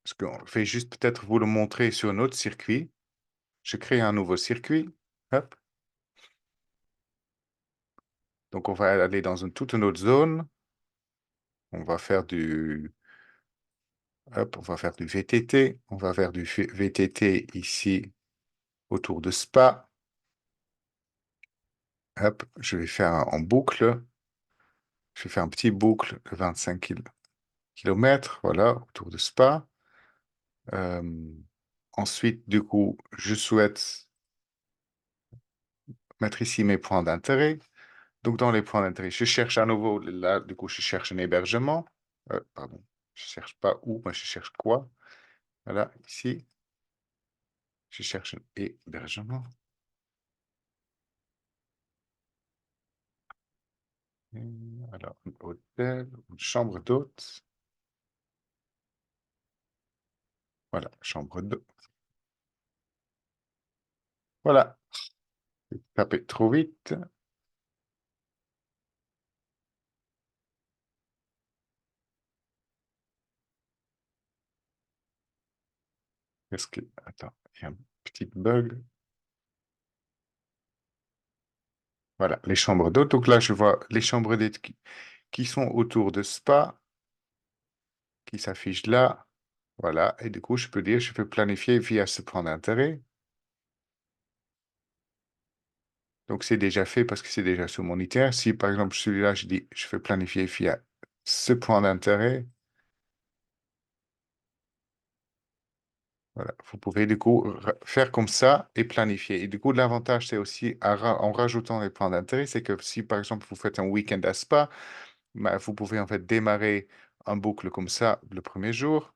S1: Parce qu'on fait juste peut-être vous le montrer sur un autre circuit. Je crée un nouveau circuit. Hop. Donc, on va aller dans toute une autre zone. On va faire on va faire du VTT. On va faire du VTT ici autour de Spa. Hop, je vais faire en boucle. Je vais faire un petit boucle de 25 kilomètres, voilà, autour de Spa. Euh, Ensuite, du coup, je souhaite mettre ici mes points d'intérêt. Donc, dans les points d'intérêt, je cherche à nouveau, là, du coup, je cherche un hébergement. Pardon, je cherche pas où, mais je cherche quoi. Voilà, ici, je cherche un hébergement. Alors, un hôtel, une chambre d'hôte. Voilà, chambre d'hôte. Voilà, tapez trop vite. Est-ce que... Attends, il y a un petit bug. Voilà, les chambres d'hôtes. Donc là, je vois les chambres d'hôtes qui sont autour de Spa, qui s'affichent là. Voilà, et du coup, je peux dire, je peux planifier via ce point d'intérêt. Donc, c'est déjà fait parce que c'est déjà sur mon itinéraire. Si, par exemple, celui-là, je dis, je fais planifier via ce point d'intérêt, voilà, vous pouvez du coup faire comme ça et planifier. Et du coup, l'avantage, c'est aussi en rajoutant les points d'intérêt, c'est que si, par exemple, vous faites un week-end à Spa, bah, vous pouvez en fait démarrer un boucle comme ça le premier jour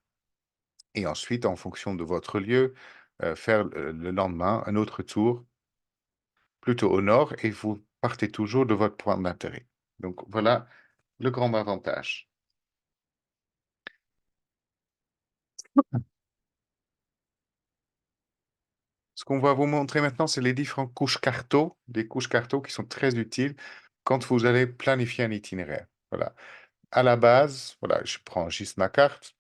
S1: et ensuite, en fonction de votre lieu, faire le lendemain un autre tour plutôt au nord et vous partez toujours de votre point d'intérêt. Donc, voilà le grand avantage. Ce qu'on va vous montrer maintenant, c'est les différentes couches carto, des couches carto qui sont très utiles quand vous allez planifier un itinéraire. Voilà. À la base, voilà, je prends juste ma carte.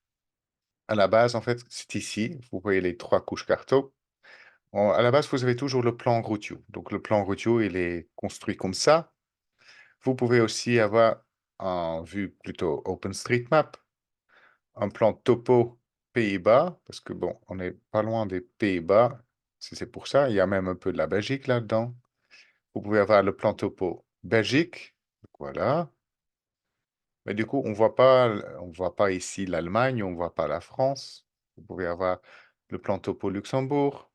S1: À la base, en fait, c'est ici. Vous voyez les trois couches carto. À la base, vous avez toujours le plan routio. Donc, le plan routio, il est construit comme ça. Vous pouvez aussi avoir, en vue plutôt OpenStreetMap, un plan topo Pays-Bas, parce que bon, on n'est pas loin des Pays-Bas. C'est pour ça. Il y a même un peu de la Belgique là-dedans. Vous pouvez avoir le plan topo Belgique. Voilà. Mais du coup, on voit pas ici l'Allemagne, on voit pas la France. Vous pouvez avoir le plan topo Luxembourg,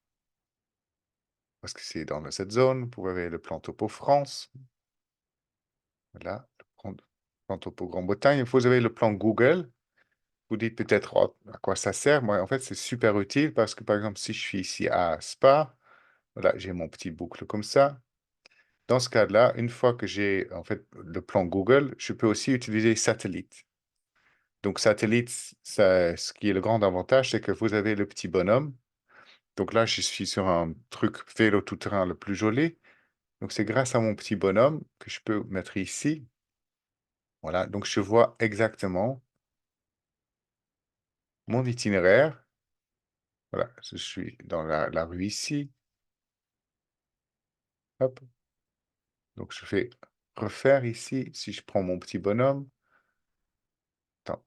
S1: parce que c'est dans cette zone. Vous pouvez avoir le plan topo France. Voilà. Plan topo Grande-Bretagne. Vous avez le plan Google. Vous dites peut-être oh, à quoi ça sert. Moi, en fait, c'est super utile parce que, par exemple, si je suis ici à Spa, voilà, j'ai mon petit boucle comme ça. Dans ce cas-là, une fois que j'ai en fait le plan Google, je peux aussi utiliser satellite. Donc, satellite, ce qui est le grand avantage, c'est que vous avez le petit bonhomme. Donc là, je suis sur un truc vélo tout-terrain le plus joli. Donc, c'est grâce à mon petit bonhomme que je peux mettre ici. Voilà, donc je vois exactement mon itinéraire. Voilà, je suis dans la rue ici. Hop. Donc, je fais refaire ici. Si je prends mon petit bonhomme. Attends,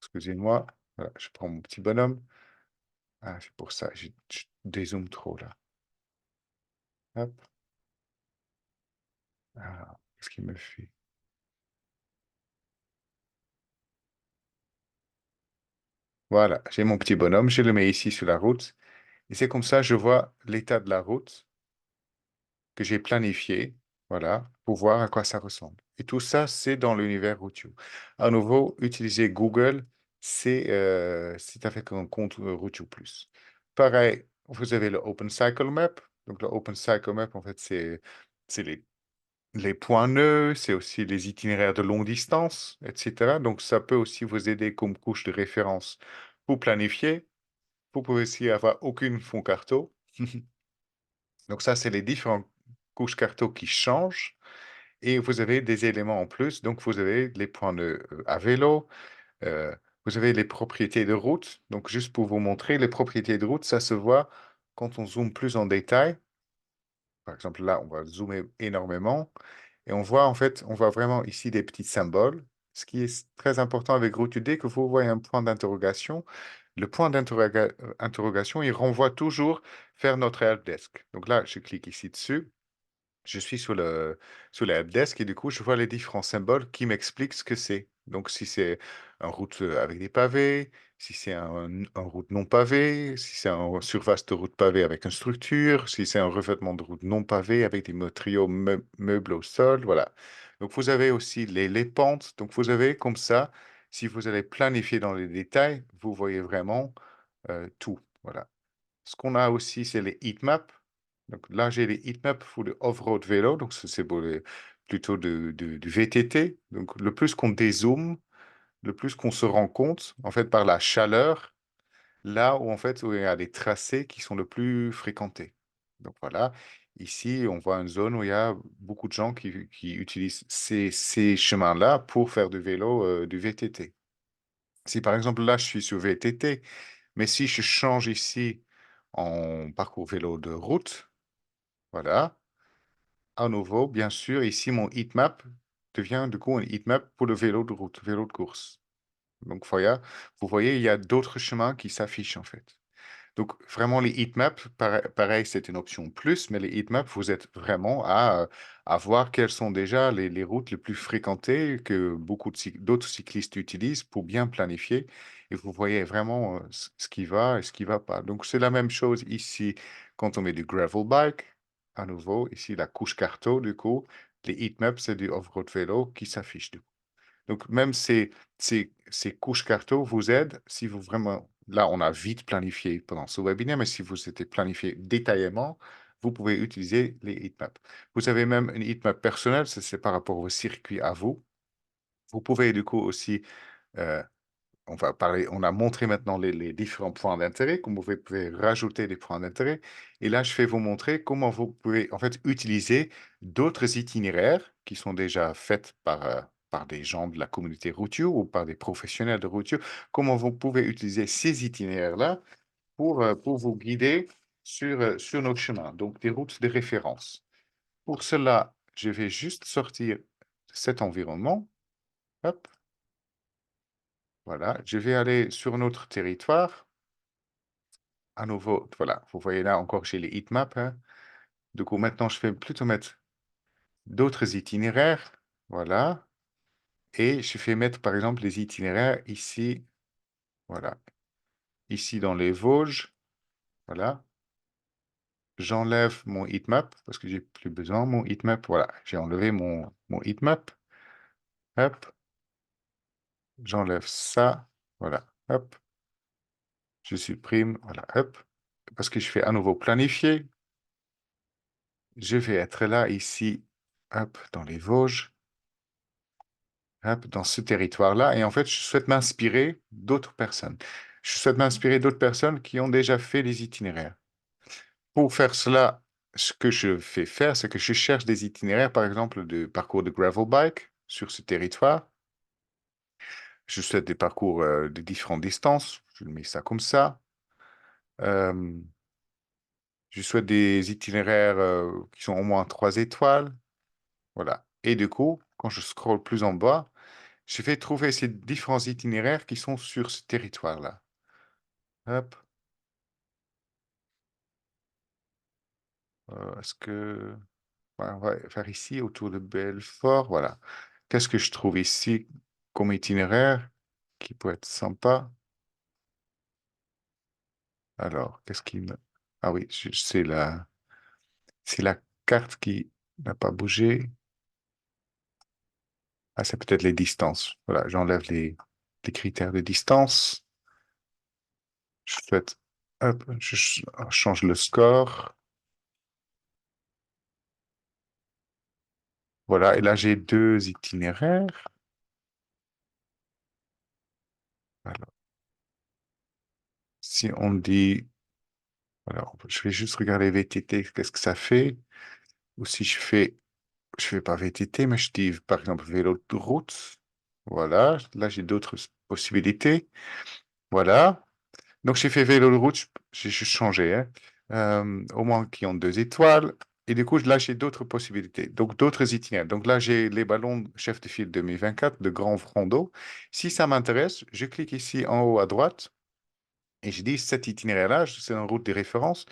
S1: excusez-moi. Voilà, je prends mon petit bonhomme. Ah, c'est pour ça, je dézoome trop là. Hop. Ah, qu'est-ce qu'il me fait? Voilà, j'ai mon petit bonhomme, je le mets ici sur la route. Et c'est comme ça, je vois l'état de la route que j'ai planifié, voilà, pour voir à quoi ça ressemble. Et tout ça, c'est dans l'univers Routio. À nouveau, utiliser Google, c'est avec un compte Routio Plus. Pareil, vous avez le Open Cycle Map. Donc, le Open Cycle Map, en fait, c'est les points nœuds, c'est aussi les itinéraires de longue distance, etc. Donc, ça peut aussi vous aider comme couche de référence pour planifier. Vous pouvez aussi avoir aucune fond carto. Donc ça, c'est les différentes couches carto qui changent. Et vous avez des éléments en plus. Donc vous avez les points à vélo. euh, vous avez les propriétés de route. Donc juste pour vous montrer, les propriétés de route, ça se voit quand on zoome plus en détail. Par exemple, là, on va zoomer énormément. Et on voit en fait, on voit vraiment ici des petits symboles. Ce qui est très important avec Route dès que vous voyez un point d'interrogation, le point d'interrogation, il renvoie toujours vers notre helpdesk. Donc là, je clique ici dessus. Je suis sur le helpdesk et du coup, je vois les différents symboles qui m'expliquent ce que c'est. Donc, si c'est une route avec des pavés, si c'est un route non pavée, si c'est une surface de route pavée avec une structure, si c'est un revêtement de route non pavée avec des matériaux meubles au sol, voilà. Donc, vous avez aussi les pentes. Donc, vous avez comme ça, si vous allez planifier dans les détails, vous voyez vraiment tout. Voilà. Ce qu'on a aussi, c'est les heatmaps. Donc là, j'ai les heatmaps pour le off-road vélo. Donc, c'est pour les plutôt du VTT. Donc, le plus qu'on dézoome, le plus qu'on se rend compte, en fait, par la chaleur, là où, en fait, où il y a des tracés qui sont le plus fréquentés. Donc, voilà. Ici, on voit une zone où il y a beaucoup de gens qui utilisent ces chemins-là pour faire du vélo, du VTT. Si, par exemple, là, je suis sur VTT, mais si je change ici en parcours vélo de route, voilà, à nouveau, bien sûr, ici, mon heatmap devient du coup un heatmap pour le vélo de route, vélo de course. Donc, vous voyez, il y a d'autres chemins qui s'affichent en fait. Donc, vraiment, les heatmaps, pareil, c'est une option plus, mais les heatmaps, vous êtes vraiment à voir quelles sont déjà les routes les plus fréquentées que beaucoup d'autres cyclistes utilisent pour bien planifier. Et vous voyez vraiment ce qui va et ce qui ne va pas. Donc, c'est la même chose ici quand on met du gravel bike. À nouveau, ici, la couche carto, du coup, les heatmaps, c'est du off-road vélo qui s'affiche. Donc, même ces couches carto vous aident si vous vraiment. Là, on a vite planifié pendant ce webinaire, mais si vous étiez planifié détaillément, vous pouvez utiliser les heatmaps. Vous avez même une heatmap personnelle, ça, c'est par rapport au circuit à vous. Vous pouvez du coup aussi euh, on a montré maintenant les différents points d'intérêt, comment vous pouvez rajouter des points d'intérêt. Et là, je vais vous montrer comment vous pouvez en fait utiliser d'autres itinéraires qui sont déjà faits par des gens de la communauté routière ou par des professionnels de routier. Comment vous pouvez utiliser ces itinéraires-là pour vous guider sur nos chemins, donc des routes de référence. Pour cela, je vais juste sortir de cet environnement. Hop, voilà, je vais aller sur notre territoire. À nouveau, voilà, vous voyez là encore j'ai les heatmaps, hein. Du coup, maintenant, je vais plutôt mettre d'autres itinéraires. Voilà. Et je vais mettre, par exemple, les itinéraires ici. Voilà. Ici, dans les Vosges. Voilà. J'enlève mon heatmap parce que j'ai plus besoin de mon heatmap. Voilà. J'ai enlevé mon heatmap. Hop. J'enlève ça. Voilà. Hop. Je supprime. Voilà. Hop. Parce que je fais à nouveau planifier. Je vais être là, ici. Hop. Dans les Vosges. Hop, dans ce territoire-là. Et en fait, je souhaite m'inspirer d'autres personnes. Je souhaite m'inspirer d'autres personnes qui ont déjà fait les itinéraires. Pour faire cela, ce que je fais faire, c'est que je cherche des itinéraires, par exemple, de parcours de gravel bike sur ce territoire. Je souhaite des parcours de différentes distances. Je mets ça comme ça. Euh, je souhaite des itinéraires qui sont au moins 3 étoiles. Voilà. Et du coup, quand je scrolle plus en bas, je vais trouver ces différents itinéraires qui sont sur ce territoire-là. Hop. Est-ce que on va faire ici autour de Belfort? Voilà. Qu'est-ce que je trouve ici comme itinéraire qui peut être sympa? Alors, qu'est-ce qui me... Ah oui, c'est la carte qui n'a pas bougé. Ah, c'est peut-être les distances. Voilà, j'enlève les critères de distance. Je souhaite... Hop, je change le score. Voilà, et là, j'ai 2 itinéraires. Alors, si on dit... Alors, je vais juste regarder VTT, qu'est-ce que ça fait? Ou si je fais pas VTT, mais je dis par exemple vélo de route. Voilà, là j'ai d'autres possibilités. Voilà. Donc j'ai fait vélo de route, j'ai juste changé, hein. Au moins qui ont 2 étoiles. Et du coup, là j'ai d'autres possibilités. Donc d'autres itinéraires. Donc là j'ai les ballons chef de file 2024 de Grand Frondo. Si ça m'intéresse, je clique ici en haut à droite et je dis cet itinéraire-là, c'est une route de référence.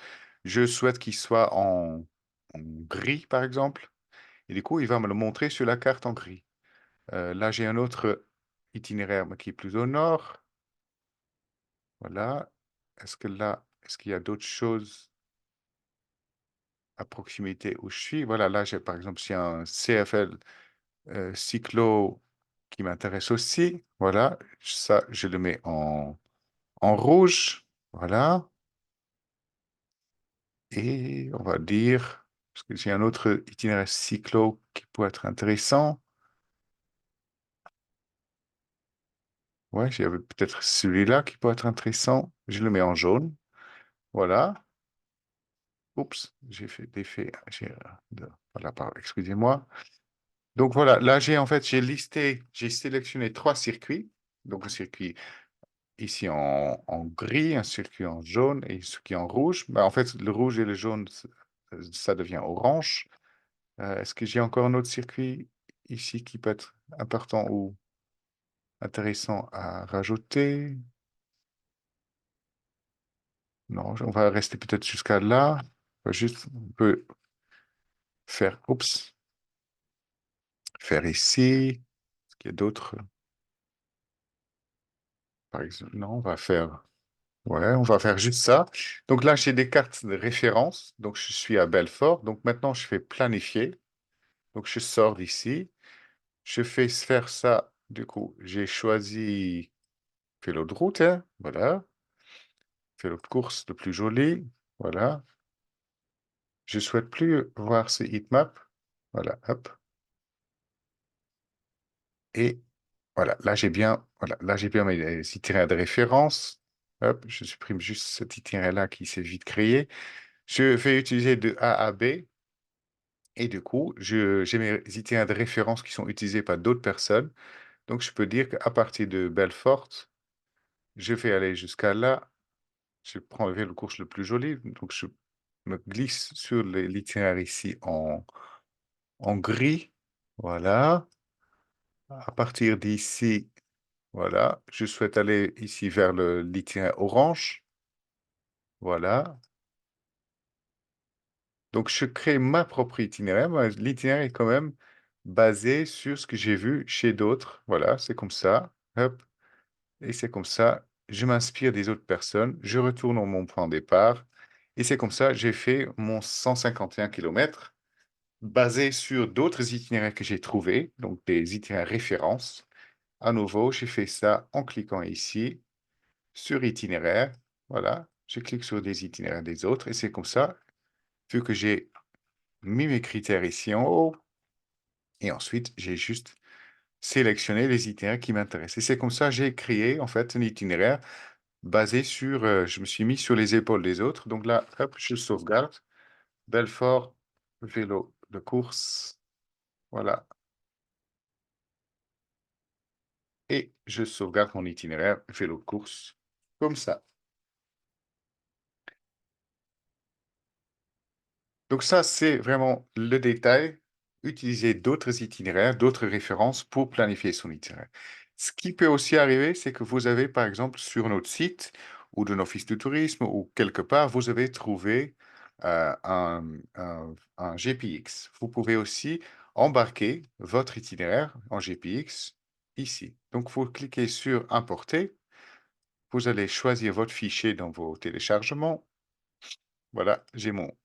S1: Je souhaite qu'il soit en gris, par exemple. Et du coup, il va me le montrer sur la carte en gris. Là, j'ai un autre itinéraire mais qui est plus au nord. Voilà. Est-ce qu'il y a d'autres choses à proximité où je suis? Voilà, là, j'ai par exemple, c'est un CFL cyclo qui m'intéresse aussi. Voilà, ça, je le mets en rouge. Voilà. Et on va dire Parce que j'ai un autre itinéraire cyclo qui pourrait être intéressant. Ouais, j'avais peut-être celui-là qui pourrait être intéressant. Je le mets en jaune. Voilà. Oups, j'ai fait l'effet. Voilà, excusez-moi. Donc voilà, là j'ai en fait j'ai sélectionné trois circuits. Donc un circuit ici en gris, un circuit en jaune et un circuit en rouge. Bah, en fait, le rouge et le jaune, ça devient orange. Est-ce que j'ai encore un autre circuit ici qui peut être important ou intéressant à rajouter? Non, on va rester peut-être jusqu'à là. On peut faire, oups, faire ici. Est-ce qu'il y a d'autres? Par exemple, non, on va faire juste ça. Donc là, j'ai des cartes de référence. Donc je suis à Belfort. Donc maintenant, je fais planifier. Donc je sors d'ici. Je fais faire ça. Du coup, j'ai choisi vélo de route, hein. Voilà. Vélo de course le plus joli. Voilà. Je souhaite plus voir ce heatmap. Voilà, hop. Et voilà, là j'ai bien mes itinéraires de référence. Hop, je supprime juste cet itinéraire-là qui s'est vite créé. Je vais utiliser de A à B. Et du coup, j'ai mes itinéraires de référence qui sont utilisés par d'autres personnes. Donc, je peux dire qu'à partir de Belfort, je vais aller jusqu'à là. Je prends le vélo course le plus joli. Donc, je me glisse sur l'itinéraire ici en gris. Voilà. À partir d'ici, voilà. Je souhaite aller ici vers l'itinéraire orange. Voilà. Donc, je crée ma propre itinéraire. L'itinéraire est quand même basé sur ce que j'ai vu chez d'autres. Voilà, c'est comme ça. Hop. Et c'est comme ça, je m'inspire des autres personnes, je retourne à mon point de départ. Et c'est comme ça, j'ai fait mon 151 km basé sur d'autres itinéraires que j'ai trouvés, donc des itinéraires références. À nouveau, j'ai fait ça en cliquant ici sur itinéraire. Voilà, je clique sur des itinéraires des autres et c'est comme ça, vu que j'ai mis mes critères ici en haut, et ensuite j'ai juste sélectionné les itinéraires qui m'intéressent. Et c'est comme ça, j'ai créé en fait un itinéraire basé sur, je me suis mis sur les épaules des autres. Donc là, hop, je sauvegarde. Belfort, vélo de course. Voilà. Et je sauvegarde mon itinéraire vélo de course comme ça. Donc ça, c'est vraiment le détail. Utiliser d'autres itinéraires, d'autres références pour planifier son itinéraire. Ce qui peut aussi arriver, c'est que vous avez, par exemple, sur notre site ou de l'office du tourisme ou quelque part, vous avez trouvé un GPX. Vous pouvez aussi embarquer votre itinéraire en GPX ici. Donc, vous cliquez sur Importer. Vous allez choisir votre fichier dans vos téléchargements. Voilà, j'ai mon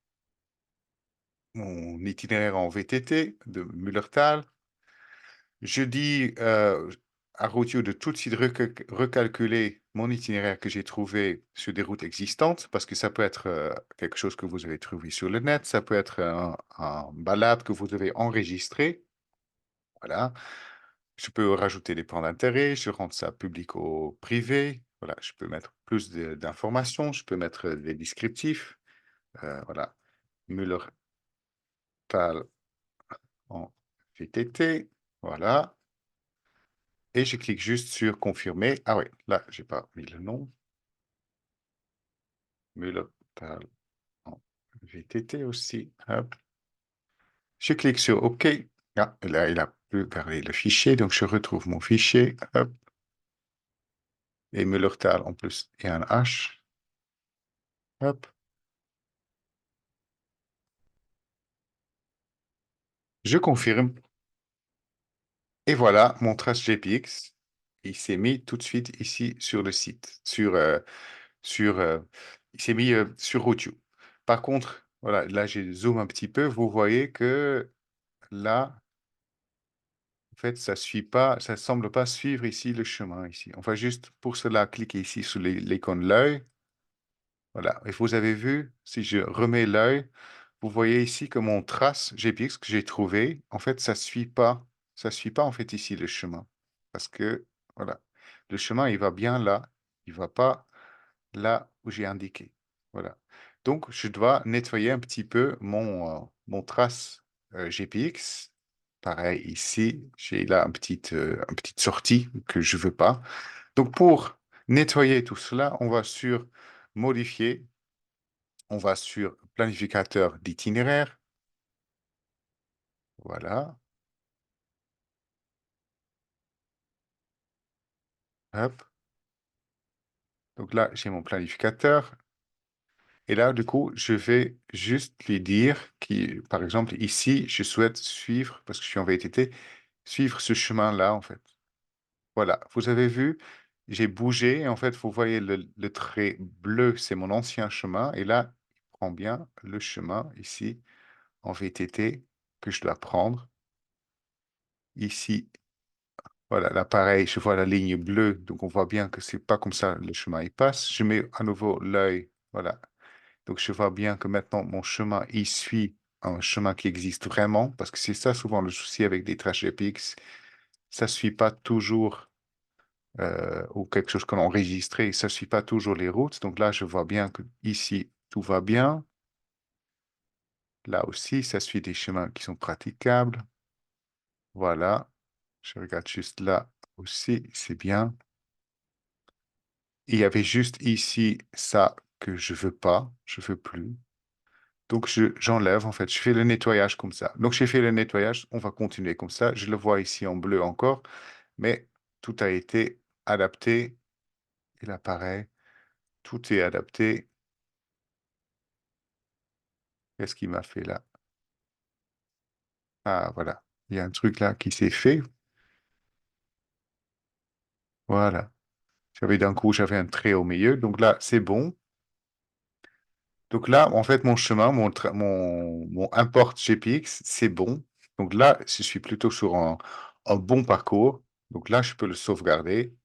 S1: itinéraire en VTT de Mullertal. Je dis à Routio de tout de suite recalculer mon itinéraire que j'ai trouvé sur des routes existantes, parce que ça peut être quelque chose que vous avez trouvé sur le net, ça peut être un balade que vous avez enregistré. Voilà. Je peux rajouter des points d'intérêt, je rends ça public ou privé. Voilà, je peux mettre plus d'informations, je peux mettre des descriptifs. Voilà. Mullertal en VTT. Voilà. Et je clique juste sur confirmer. Ah oui, là, j'ai pas mis le nom. Mullertal en VTT aussi. Hop. Je clique sur OK. Ah, là, il a pu garder le fichier, donc je retrouve mon fichier. Hop. Et Mullertal en plus, et un H. Hop. Je confirme. Et voilà, mon trace GPX. Il s'est mis tout de suite ici sur le site, sur, il s'est mis sur Routio. Par contre, voilà, là, j'ai zoom un petit peu. Vous voyez que là, en fait, ça semble pas suivre ici le chemin ici. On va juste pour cela cliquer ici sur l'icône l'œil. Voilà. Et vous avez vu, si je remets l'œil, vous voyez ici que mon trace GPX que j'ai trouvé, en fait, ça suit pas en fait ici le chemin. Parce que, voilà, le chemin, il va bien là, il va pas là où j'ai indiqué. Voilà. Donc, je dois nettoyer un petit peu mon trace GPX. Pareil, ici, j'ai là une petite sortie que je veux pas. Donc, pour nettoyer tout cela, on va sur modifier, on va sur planificateur d'itinéraire. Voilà. Hop. Donc là, j'ai mon planificateur. Et là, du coup, je vais juste lui dire par exemple, ici, je souhaite suivre, parce que je suis en VTT, suivre ce chemin-là, en fait. Voilà. Vous avez vu, j'ai bougé. Et en fait, vous voyez le trait bleu, c'est mon ancien chemin. Et là, il prend bien le chemin ici en VTT que je dois prendre. Ici, voilà, là, pareil, je vois la ligne bleue. Donc, on voit bien que c'est pas comme ça le chemin il passe. Je mets à nouveau l'œil. Voilà. Donc, je vois bien que maintenant, mon chemin, il suit un chemin qui existe vraiment, parce que c'est ça souvent le souci avec des trajets PX. Ça ne suit pas toujours, ou quelque chose qu'on a enregistré, ça ne suit pas toujours les routes. Donc là, je vois bien que ici, tout va bien. Là aussi, ça suit des chemins qui sont praticables. Voilà. Je regarde juste là aussi, c'est bien. Il y avait juste ici ça que je veux pas, je veux plus. Donc, j'enlève, en fait, je fais le nettoyage comme ça. Donc, j'ai fait le nettoyage, on va continuer comme ça. Je le vois ici en bleu encore, mais tout a été adapté. Et là, pareil, tout est adapté. Qu'est-ce qu'il m'a fait là? Ah, voilà. Il y a un truc là qui s'est fait. Voilà. D'un coup, j'avais un trait au milieu. Donc là, c'est bon. Donc là, en fait, mon chemin, mon import GPX, c'est bon. Donc là, je suis plutôt sur un bon parcours. Donc là, je peux le sauvegarder.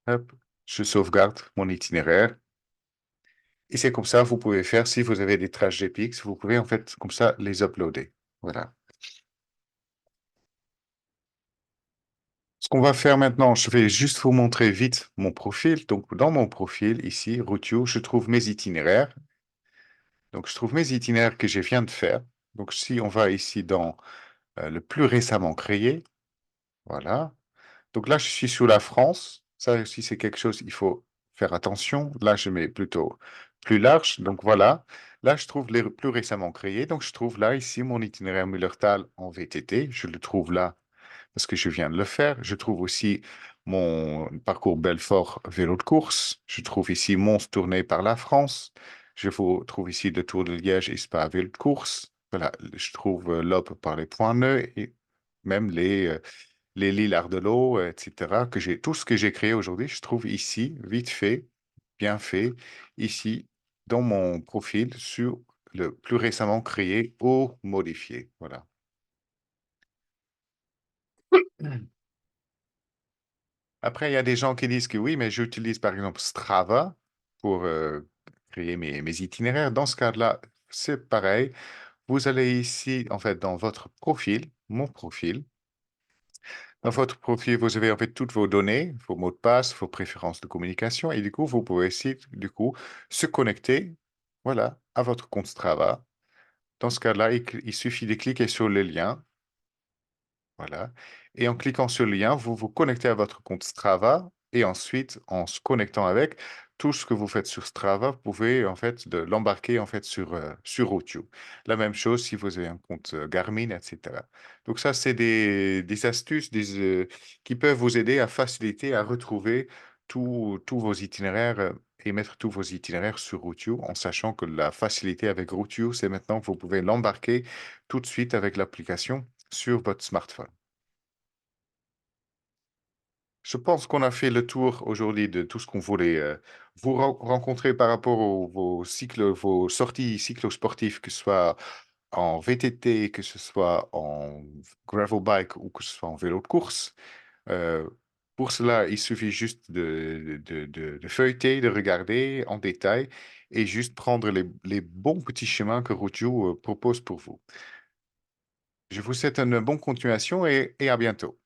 S1: Hop, je sauvegarde mon itinéraire. Et c'est comme ça, vous pouvez faire, si vous avez des traces GPX, vous pouvez en fait comme ça les uploader. Voilà. Ce qu'on va faire maintenant, je vais juste vous montrer vite mon profil. Donc dans mon profil, ici, Routio, je trouve mes itinéraires. Donc je trouve mes itinéraires que je viens de faire. Donc si on va ici dans le plus récemment créé, voilà. Donc là, je suis sous la France. Ça aussi, c'est quelque chose, il faut faire attention. Là, je mets plutôt plus large. Donc voilà. Là, je trouve les plus récemment créés. Donc je trouve là, ici, mon itinéraire Mullertal en VTT. Je le trouve là parce que je viens de le faire. Je trouve aussi mon parcours Belfort vélo de course. Je trouve ici Mons tourné par la France. Je vous trouve ici le Tour de Liège et Spa vélo de course. Voilà, je trouve l'Aube par les points nœuds et même les Lilles Ardelot, etc., tout ce que j'ai créé aujourd'hui, je trouve ici, vite fait, bien fait, ici, dans mon profil, sur le plus récemment créé ou modifié. Voilà. Après, il y a des gens qui disent que oui, mais j'utilise par exemple Strava pour créer mes itinéraires. Dans ce cas-là, c'est pareil. Vous allez ici, en fait, dans votre profil, mon profil. Dans votre profil, vous avez en fait toutes vos données, vos mots de passe, vos préférences de communication, et du coup, vous pouvez aussi, du coup, se connecter, voilà, à votre compte Strava. Dans ce cas-là, il suffit de cliquer sur le lien. Voilà. Et en cliquant sur le lien, vous vous connectez à votre compte Strava et ensuite, en se connectant avec, tout ce que vous faites sur Strava, vous pouvez en fait l'embarquer en fait sur Routio. La même chose si vous avez un compte Garmin, etc. Donc ça, c'est des astuces qui peuvent vous aider à faciliter, à retrouver tous vos itinéraires et mettre tous vos itinéraires sur Routio en sachant que la facilité avec Routio, c'est maintenant que vous pouvez l'embarquer tout de suite avec l'application sur votre smartphone. Je pense qu'on a fait le tour aujourd'hui de tout ce qu'on voulait vous rencontrer par rapport vos cycles, vos sorties cyclosportives, que ce soit en VTT, que ce soit en gravel bike ou que ce soit en vélo de course. Euh, Pour cela, il suffit juste de feuilleter, de regarder en détail et juste prendre les bons petits chemins que Routio propose pour vous. Je vous souhaite une bonne continuation et à bientôt.